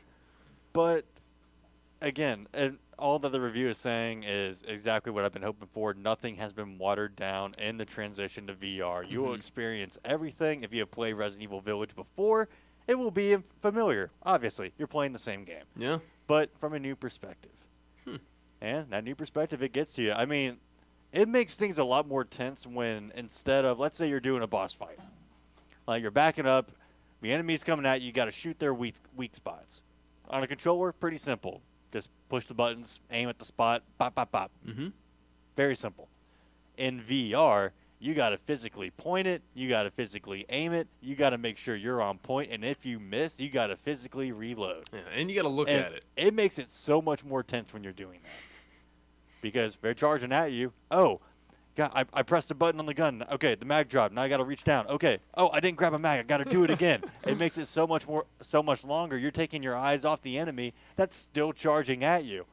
But again, all that the review is saying is exactly what I've been hoping for. Nothing has been watered down in the transition to VR. You will experience everything. If you have played Resident Evil Village before, it will be familiar. Obviously, you're playing the same game. Yeah. But from a new perspective. And that new perspective, it gets to you. I mean, it makes things a lot more tense when instead of, let's say you're doing a boss fight. Like you're backing up, the enemy's coming at you got to shoot their weak spots. On a controller, pretty simple. Just push the buttons, aim at the spot, pop, pop, pop. Very simple. In VR, you got to physically point it, you got to physically aim it, you got to make sure you're on point, and if you miss, you got to physically reload. Yeah, and you got to look at it. It makes it so much more tense when you're doing that. Because they're charging at you. Oh, God, I pressed the button on the gun. Okay, the mag dropped. Now I got to reach down. Okay. Oh, I didn't grab a mag. I got to do it again. It makes it so much longer. You're taking your eyes off the enemy that's still charging at you.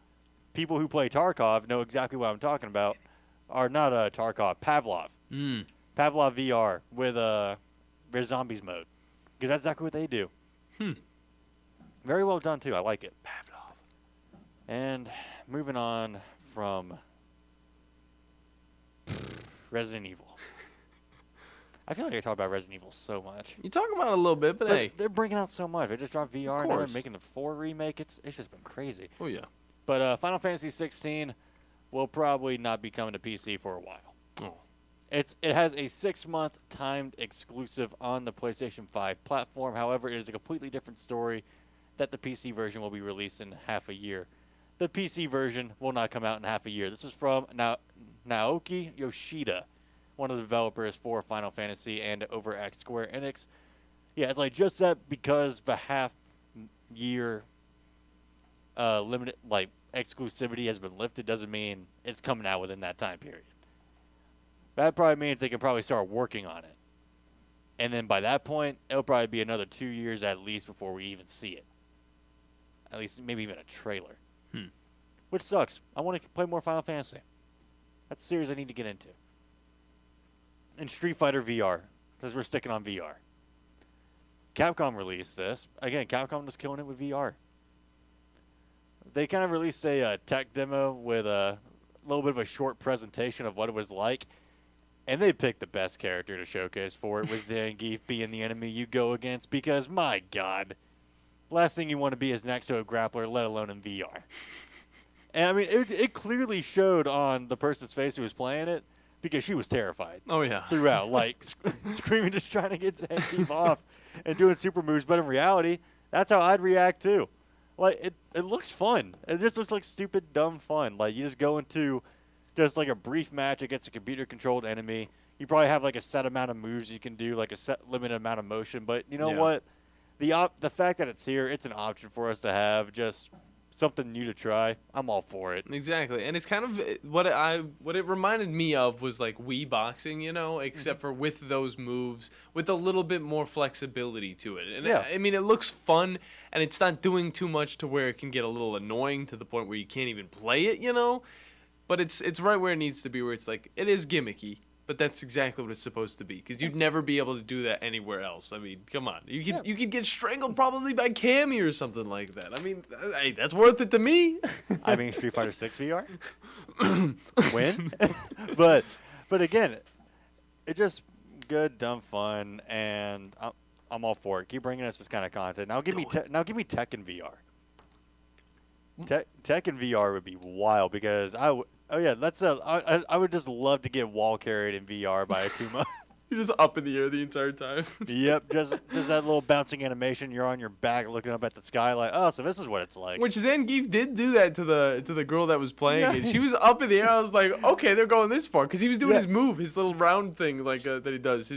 People who play Tarkov know exactly what I'm talking about. Or not Tarkov, Pavlov. Pavlov VR with their zombies mode. Because that's exactly what they do. Very well done, too. I like it. Pavlov. And moving on from Resident Evil. I feel like I talk about Resident Evil so much. You talk about it a little bit, but hey. They're bringing out so much. They just dropped VR and they're making the 4 remake. It's just been crazy. Oh, yeah. But Final Fantasy 16 will probably not be coming to PC for a while. Oh. It has a 6-month timed exclusive on the PlayStation 5 platform. However, it is a completely different story that the PC version will be released in half a year. The PC version will not come out in half a year. This is from Naoki Yoshida, one of the developers for Final Fantasy and over at Square Enix. Yeah, it's like just that because the half-year limited exclusivity has been lifted doesn't mean it's coming out within that time period. That probably means they can probably start working on it. And then by that point, it'll probably be another 2 years at least before we even see it. At least maybe even a trailer. Which sucks. I want to play more Final Fantasy. That's a series I need to get into. And Street Fighter VR, because we're sticking on VR. Capcom released this. Again, Capcom was killing it with VR. They kind of released a tech demo with a little bit of a short presentation of what it was like. And they picked the best character to showcase for it, with Zangief being the enemy you go against, because, my God, last thing you want to be is next to a grappler, let alone in VR. And, I mean, it clearly showed on the person's face who was playing it, because she was terrified. Oh, yeah. Throughout, like, screaming, just trying to get Zangief off and doing super moves. But in reality, that's how I'd react, too. Like, it looks fun. It just looks like stupid, dumb fun. Like, you just go into just, like, a brief match against a computer-controlled enemy. You probably have, like, a set amount of moves you can do, like a set limited amount of motion. But you know what? The fact that it's here, it's an option for us to have just something new to try. I'm all for it. Exactly. And it's kind of what it reminded me of was like Wii boxing, you know, except for with those moves with a little bit more flexibility to it. And I mean, it looks fun and it's not doing too much to where it can get a little annoying to the point where you can't even play it, you know? But it's right where it needs to be, where it's like it is gimmicky, but that's exactly what it's supposed to be, because you'd never be able to do that anywhere else. I mean, come on. You could get strangled probably by Cammy or something like that. I mean, hey, that's worth it to me. I mean, Street Fighter 6 VR? Win? But again, it's just good, dumb fun, and I'm all for it. Keep bringing us this kind of content. Now give me Tekken VR. Tekken VR would be wild, because I would just love to get wall carried in VR by Akuma. You're just up in the air the entire time. Yep, just that little bouncing animation. You're on your back looking up at the sky like, oh, so this is what it's like. Which Zangief did do that to the girl that was playing it. She was up in the air. I was like, okay, they're going this far, because he was doing his move, his little round thing like that he does.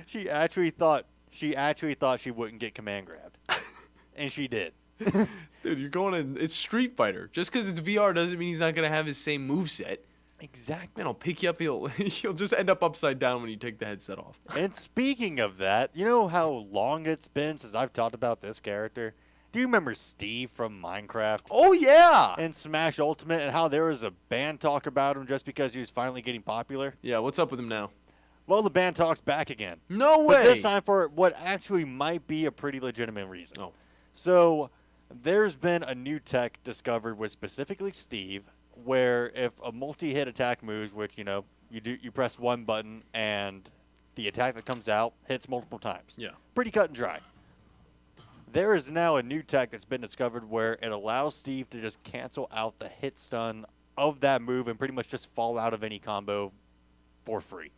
She actually thought she wouldn't get command grabbed, and she did. Dude, you're going in. It's Street Fighter. Just because it's VR doesn't mean he's not gonna have his same moveset. Exactly. Man, I'll pick you up. He'll just end up upside down when you take the headset off. And speaking of that, you know how long it's been since I've talked about this character? Do you remember Steve from Minecraft? Oh, yeah! And Smash Ultimate, and how there was a band talk about him just because he was finally getting popular? Yeah, what's up with him now? Well, the band talk's back again. No way! But this time for what actually might be a pretty legitimate reason. Oh. So, there's been a new tech discovered with specifically Steve, where if a multi-hit attack moves, which, you know, you press one button and the attack that comes out hits multiple times. Yeah. Pretty cut and dry. There is now a new tech that's been discovered where it allows Steve to just cancel out the hit stun of that move and pretty much just fall out of any combo for free.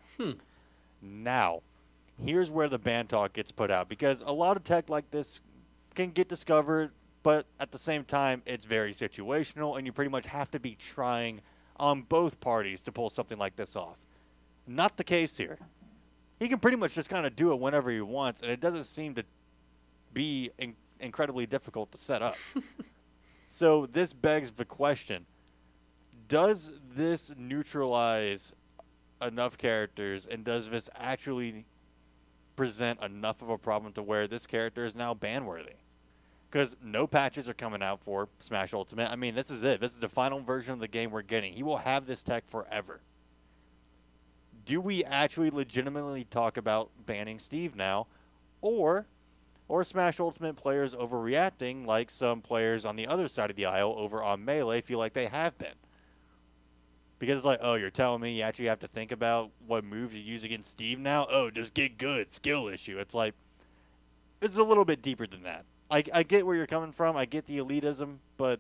Now, here's where the ban talk gets put out, because a lot of tech like this can get discovered, but at the same time, it's very situational, and you pretty much have to be trying on both parties to pull something like this off. Not the case here. He can pretty much just kind of do it whenever he wants, and it doesn't seem to be incredibly difficult to set up. So this begs the question, does this neutralize enough characters, and does this actually present enough of a problem to where this character is now ban-worthy? Because no patches are coming out for Smash Ultimate. I mean, this is it. This is the final version of the game we're getting. He will have this tech forever. Do we actually legitimately talk about banning Steve now? Or Smash Ultimate players overreacting like some players on the other side of the aisle over on Melee feel like they have been? Because it's like, oh, you're telling me you actually have to think about what moves you use against Steve now? Oh, just get good. Skill issue. It's like, it's a little bit deeper than that. I get where you're coming from. I get the elitism, but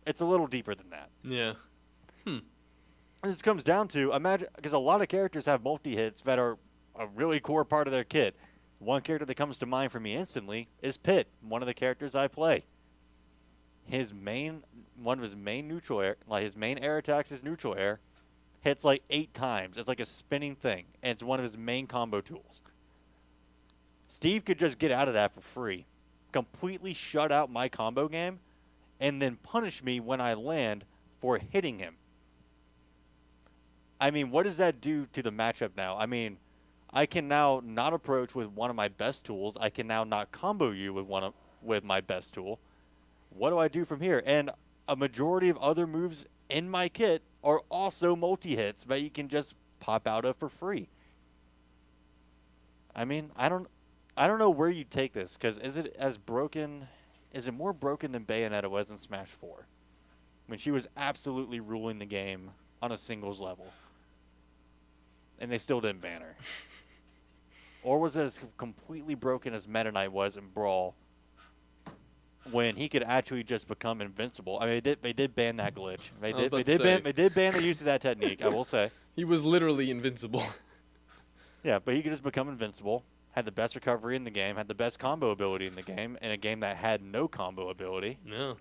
it's a little deeper than that. Yeah. This comes down to, imagine, because a lot of characters have multi-hits that are a really core part of their kit. One character that comes to mind for me instantly is Pit, one of the characters I play. One of his main neutral air, like his main air attacks is neutral air, hits like 8 times. It's like a spinning thing, and it's one of his main combo tools. Steve could just get out of that for free, completely shut out my combo game, and then punish me when I land for hitting him. I mean, what does that do to the matchup now? I mean, I can now not approach with one of my best tools. I can now not combo you with my best tool. What do I do from here? And a majority of other moves in my kit are also multi-hits that you can just pop out of for free. I mean, I don't know where you take this, because is it as broken? Is it more broken than Bayonetta was in Smash 4? When she was absolutely ruling the game on a singles level, and they still didn't ban her. Or was it as completely broken as Meta Knight was in Brawl, when he could actually just become invincible? I mean, they did ban that glitch. They did ban the use of that technique, I will say. He was literally invincible. Yeah, but he could just become invincible, had the best recovery in the game, had the best combo ability in the game, in a game that had no combo ability. No.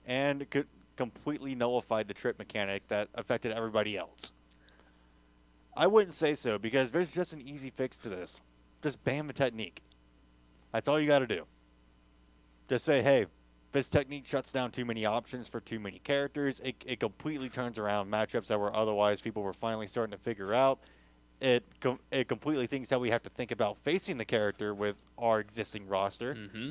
And could completely nullified the trip mechanic that affected everybody else. I wouldn't say so, because there's just an easy fix to this. Just ban the technique. That's all you got to do. Just say, hey, this technique shuts down too many options for too many characters. It completely turns around matchups that were otherwise people were finally starting to figure out. It completely thinks how we have to think about facing the character with our existing roster. Mm-hmm.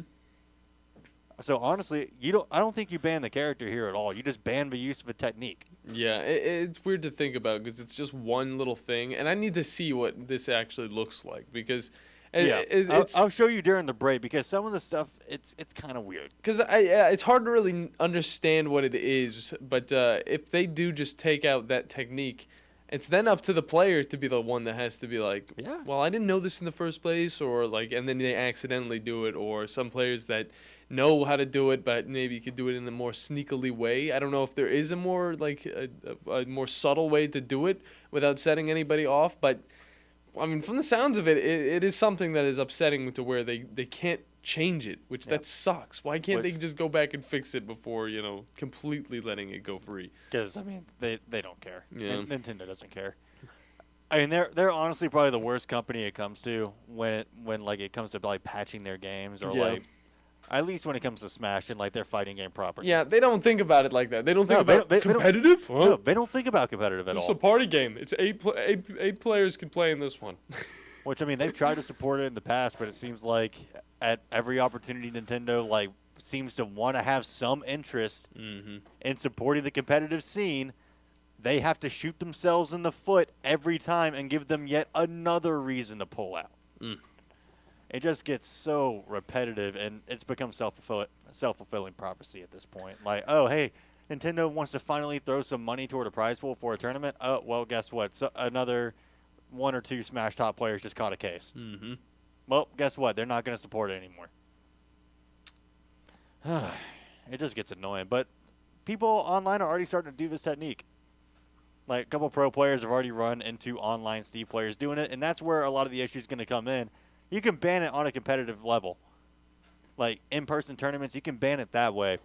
So honestly, I don't think you ban the character here at all. You just ban the use of a technique. Yeah, it's weird to think about, because it's just one little thing, and I need to see what this actually looks like, because I'll show you during the break, because some of the stuff it's kind of weird. Because it's hard to really understand what it is, but if they do just take out that technique, it's then up to the player to be the one that has to be like, yeah, well, I didn't know this in the first place, or like, and then they accidentally do it, or some players that know how to do it, but maybe you could do it in a more sneakily way. I don't know if there is a more like a more subtle way to do it without setting anybody off, but I mean, from the sounds of it, it is something that is upsetting to where they can't change it, which that sucks. Why can't they just go back and fix it before, completely letting it go free? Because, I mean, they don't care. Yeah. Nintendo doesn't care. I mean, they're honestly probably the worst company it comes to when like it comes to like patching their games, or like at least when it comes to Smash and like their fighting game properties. Yeah, they don't think about it like that. They don't think about competitive. No, they don't think about competitive at all. It's a party game. It's eight players can play in this one. Which, I mean, they've tried to support it in the past, but it seems like at every opportunity, Nintendo like seems to want to have some interest in supporting the competitive scene. They have to shoot themselves in the foot every time and give them yet another reason to pull out. It just gets so repetitive, and it's become self-fulfilling prophecy at this point. Like, oh, hey, Nintendo wants to finally throw some money toward a prize pool for a tournament. Oh, well, guess what? So another 1 or 2 Smash top players just caught a case. Well, guess what? They're not going to support it anymore. It just gets annoying. But people online are already starting to do this technique. Like, a couple pro players have already run into online Steve players doing it, and that's where a lot of the issue is going to come in. You can ban it on a competitive level. Like, in-person tournaments, you can ban it that way.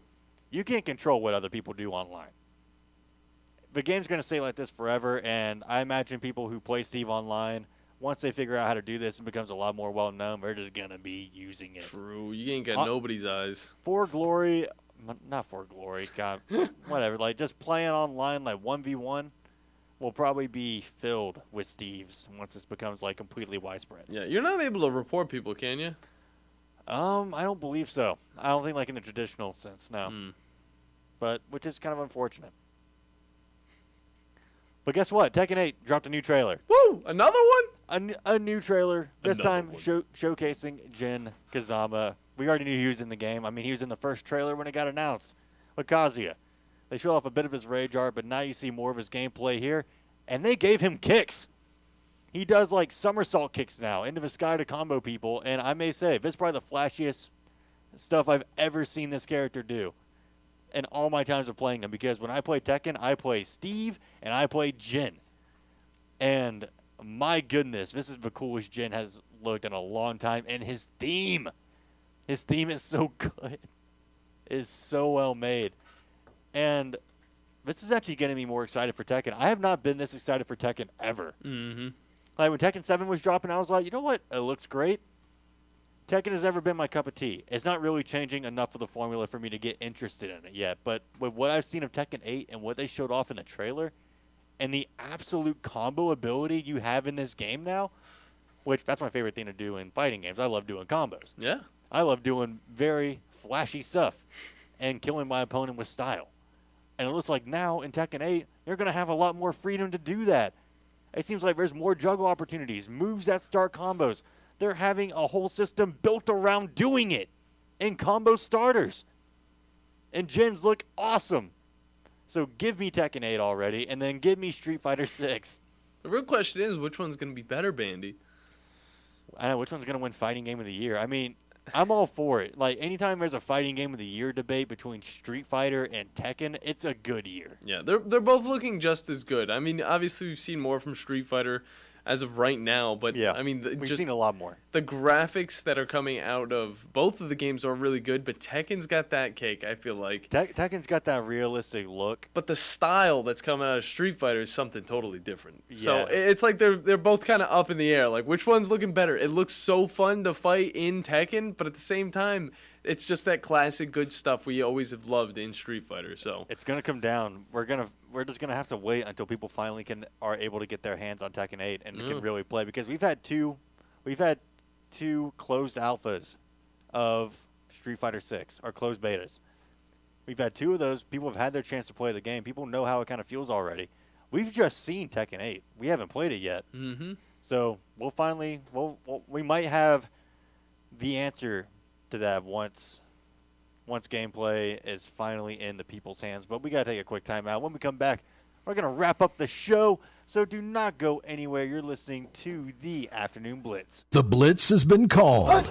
You can't control what other people do online. The game's going to stay like this forever, and I imagine people who play Steve online, once they figure out how to do this and becomes a lot more well-known, they're just going to be using it. True. You ain't got nobody's eyes. For glory, not for glory, God, whatever. Like, just playing online, like 1v1, will probably be filled with Steves once this becomes like completely widespread. Yeah, you're not able to report people, can you? I don't believe so. I don't think like in the traditional sense, no. But which is kind of unfortunate. But guess what? Tekken 8 dropped a new trailer. Woo! Another one? A new trailer. This time showcasing Jin Kazama. We already knew he was in the game. I mean, he was in the first trailer when it got announced with Kazuya. They showed off a bit of his rage art, but now you see more of his gameplay here. And they gave him kicks. He does like somersault kicks now into the sky to combo people. And I may say, this is probably the flashiest stuff I've ever seen this character do in all my times of playing him. Because when I play Tekken, I play Steve and I play Jin. And my goodness, this is the coolest Jin has looked in a long time. And his theme is so good. It is so well made. And this is actually getting me more excited for Tekken. I have not been this excited for Tekken ever. Mm-hmm. Like when Tekken 7 was dropping, I was like, you know what? It looks great. Tekken has never been my cup of tea. It's not really changing enough of the formula for me to get interested in it yet. But with what I've seen of Tekken 8 and what they showed off in the trailer and the absolute combo ability you have in this game now, which that's my favorite thing to do in fighting games. I love doing combos. Yeah. I love doing very flashy stuff and killing my opponent with style. And it looks like now in Tekken 8, you're going to have a lot more freedom to do that. It seems like there's more juggle opportunities, moves that start combos. They're having a whole system built around doing it in combo starters. And Jins look awesome. So give me Tekken 8 already, and then give me Street Fighter 6. The real question is, which one's going to be better, Bandi? I know, which one's going to win Fighting Game of the Year? I mean, I'm all for it. Like, anytime there's a Fighting Game of the Year debate between Street Fighter and Tekken, it's a good year. Yeah, they're both looking just as good. I mean, obviously we've seen more from Street Fighter as of right now, but yeah, I mean, we've seen a lot more. The graphics that are coming out of both of the games are really good, but Tekken's got that cake, I feel like. Tekken's got that realistic look. But the style that's coming out of Street Fighter is something totally different. Yeah. So it's like they're both kind of up in the air. Like, which one's looking better? It looks so fun to fight in Tekken, but at the same time, it's just that classic good stuff we always have loved in Street Fighter. So it's gonna come down. We're just gonna have to wait until people finally are able to get their hands on Tekken 8 and can really play, because we've had two closed alphas of Street Fighter 6 or closed betas. We've had two of those. People have had their chance to play the game. People know how it kind of feels already. We've just seen Tekken 8. We haven't played it yet. Mm-hmm. So we might have the answer to that once gameplay is finally in the people's hands. But we got to take a quick timeout. When we come back, we're going to wrap up the show. So do not go anywhere. You're listening to the Afternoon Blitz. The Blitz has been called.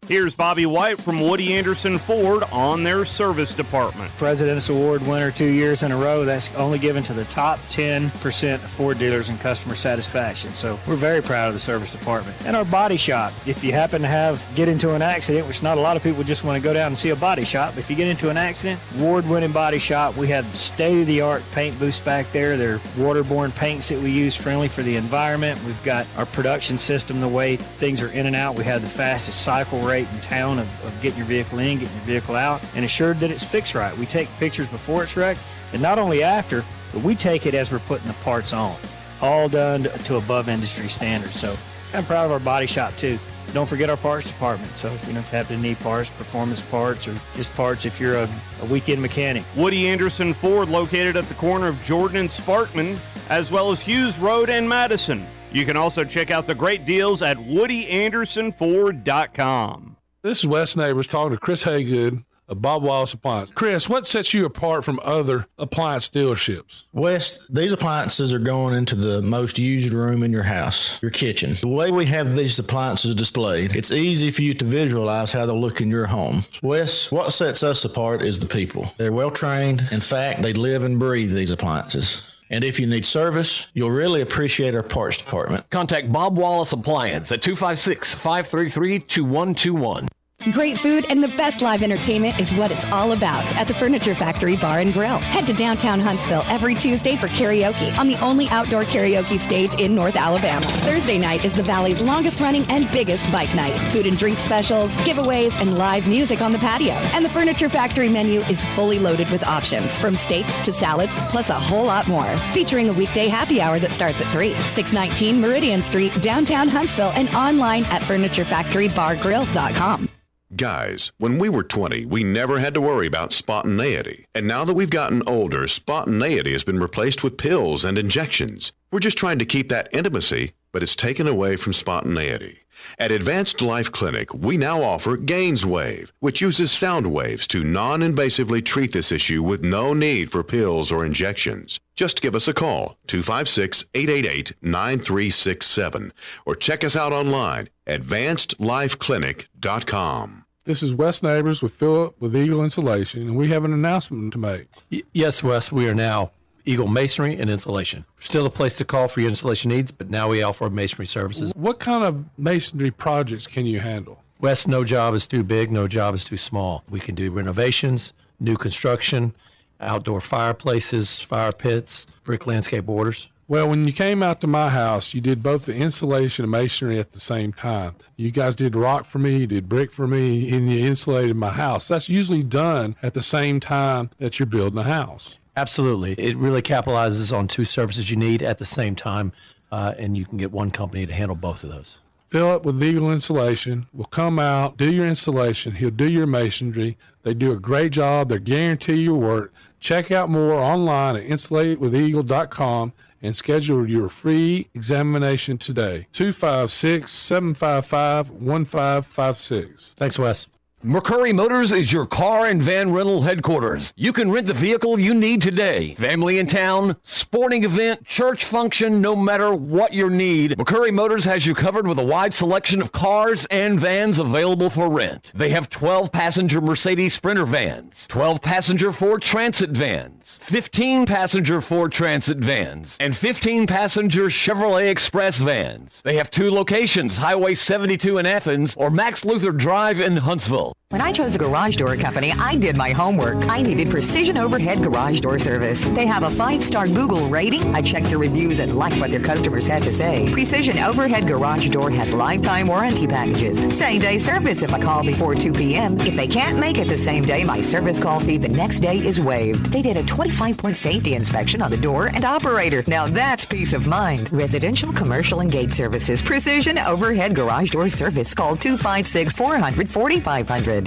Here's Bobby White from Woody Anderson Ford on their service department. President's Award winner 2 years in a row. That's only given to the top 10% of Ford dealers in customer satisfaction. So we're very proud of the service department. And our body shop. If you happen to get into an accident, which not a lot of people just want to go down and see a body shop, but if you get into an accident, award-winning body shop. We have state-of-the-art paint booths back there. They're waterborne paints that we use, friendly for the environment. We've got our production system, the way things are in and out. We have the fastest cycle rate in town of getting your vehicle in, getting your vehicle out, and assured that it's fixed right. We take pictures before it's wrecked, and not only after, but we take it as we're putting the parts on. All done to above industry standards. So I'm proud of our body shop too. Don't forget our parts department. So if you happen to need parts, performance parts, or just parts if you're a weekend mechanic. Woody Anderson Ford, located at the corner of Jordan and Sparkman, as well as Hughes Road and Madison. You can also check out the great deals at WoodyAndersonFord.com. This is Wes Neighbors talking to Chris Haygood of Bob Wallace Appliance. Chris, what sets you apart from other appliance dealerships? Wes, these appliances are going into the most used room in your house, your kitchen. The way we have these appliances displayed, it's easy for you to visualize how they'll look in your home. Wes, what sets us apart is the people. They're well trained. In fact, they live and breathe these appliances. And if you need service, you'll really appreciate our parts department. Contact Bob Wallace Appliance at 256-533-2121. Great food and the best live entertainment is what it's all about at the Furniture Factory Bar and Grill. Head to downtown Huntsville every Tuesday for karaoke on the only outdoor karaoke stage in North Alabama. Thursday night is the Valley's longest running and biggest bike night. Food and drink specials, giveaways, and live music on the patio. And the Furniture Factory menu is fully loaded with options from steaks to salads, plus a whole lot more. Featuring a weekday happy hour that starts at 3. 619 Meridian Street, downtown Huntsville, and online at FurnitureFactoryBarGrill.com. Guys, when we were 20, we never had to worry about spontaneity. And now that we've gotten older, spontaneity has been replaced with pills and injections. We're just trying to keep that intimacy, but it's taken away from spontaneity. At Advanced Life Clinic, we now offer GainsWave, which uses sound waves to non-invasively treat this issue with no need for pills or injections. Just give us a call, 256-888-9367, or check us out online, advancedlifeclinic.com. This is Wes Neighbors with Philip with Eagle Insulation, and we have an announcement to make. Yes, Wes, we are now Eagle Masonry and Insulation. Still a place to call for your installation needs, but now we offer masonry services. What kind of masonry projects can you handle? Wes, no job is too big, no job is too small. We can do renovations, new construction, outdoor fireplaces, fire pits, brick landscape borders. Well, when you came out to my house, you did both the insulation and masonry at the same time. You guys did rock for me, you did brick for me, and you insulated my house. That's usually done at the same time that you're building a house. Absolutely. It really capitalizes on two services you need at the same time, and you can get one company to handle both of those. Philip with Eagle Insulation will come out, do your installation. He'll do your masonry. They do a great job. They guarantee your work. Check out more online at insulatedwitheagle.com and schedule your free examination today. 256-755-1556. Thanks, Wes. McCurry Motors is your car and van rental headquarters. You can rent the vehicle you need today. Family in town, sporting event, church function, no matter what your need, McCurry Motors has you covered with a wide selection of cars and vans available for rent. They have 12-passenger Mercedes Sprinter vans, 12-passenger Ford Transit vans, 15-passenger Ford Transit vans, and 15-passenger Chevrolet Express vans. They have 2 locations, Highway 72 in Athens or Max Luther Drive in Huntsville. When I chose a garage door company, I did my homework. I needed Precision Overhead Garage Door Service. They have a 5-star Google rating. I checked the reviews and liked what their customers had to say. Precision Overhead Garage Door has lifetime warranty packages. Same-day service if I call before 2 p.m. If they can't make it the same day, my service call fee the next day is waived. They did a 25-point safety inspection on the door and operator. Now that's peace of mind. Residential, commercial, and gate services. Precision Overhead Garage Door Service. Call 256-400-4500.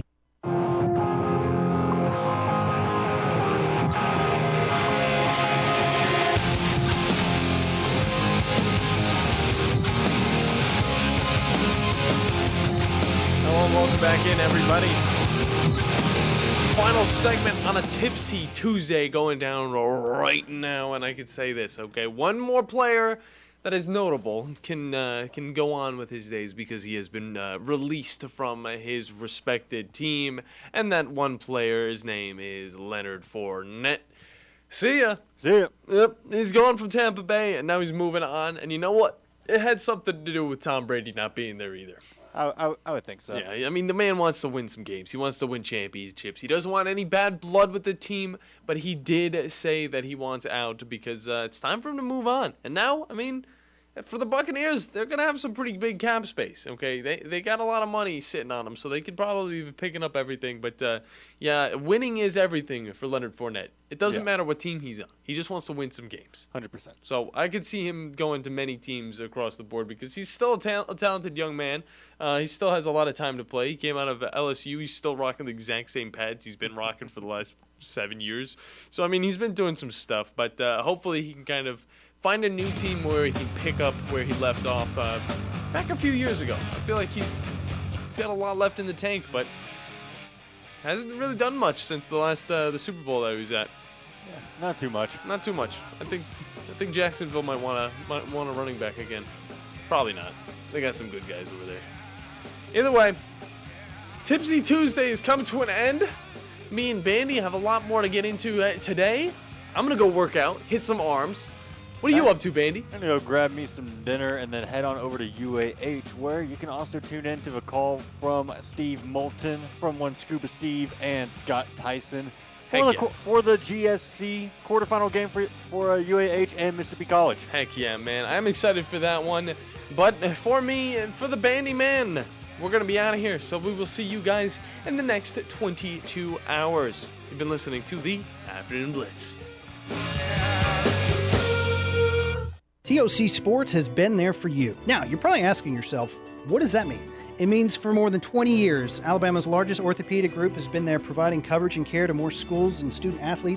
Welcome back in, everybody. Final segment on a Tipsy Tuesday going down right now, and I can say this, okay? One more player that is notable can go on with his days because he has been released from his respected team, and that one player, his name is Leonard Fournette. See ya. See ya. Yep, he's going from Tampa Bay, and now he's moving on, and you know what? It had something to do with Tom Brady not being there either. I would think so. Yeah, I mean, the man wants to win some games. He wants to win championships. He doesn't want any bad blood with the team, but he did say that he wants out because it's time for him to move on. And now, I mean, for the Buccaneers, they're going to have some pretty big cap space, okay? They got a lot of money sitting on them, so they could probably be picking up everything. But, yeah, winning is everything for Leonard Fournette. It doesn't matter what team he's on. He just wants to win some games. 100%. So I could see him going to many teams across the board because he's still a talented young man. He still has a lot of time to play. He came out of LSU. He's still rocking the exact same pads he's been rocking for the last 7 years. So, I mean, he's been doing some stuff. But hopefully he can kind of find a new team where he can pick up where he left off back a few years ago. I feel like he's got a lot left in the tank, but hasn't really done much since the last the Super Bowl that he was at. Yeah, not too much. Not too much. I think Jacksonville might want a running back again. Probably not. They got some good guys over there. Either way, Tipsy Tuesday is coming to an end. Me and Bandi have a lot more to get into today. I'm gonna go work out, hit some arms. What are you up to, Bandy? I'm going to go grab me some dinner and then head on over to UAH, where you can also tune in to a call from Steve Moulton from One Scuba Steve and Scott Tyson for the GSC quarterfinal game for UAH and Mississippi College. Heck yeah, man. I'm excited for that one. But for me, for the Bandy Man, we're going to be out of here. So we will see you guys in the next 22 hours. You've been listening to the Afternoon Blitz. TOC Sports has been there for you. Now, you're probably asking yourself, what does that mean? It means for more than 20 years, Alabama's largest orthopedic group has been there providing coverage and care to more schools and student athletes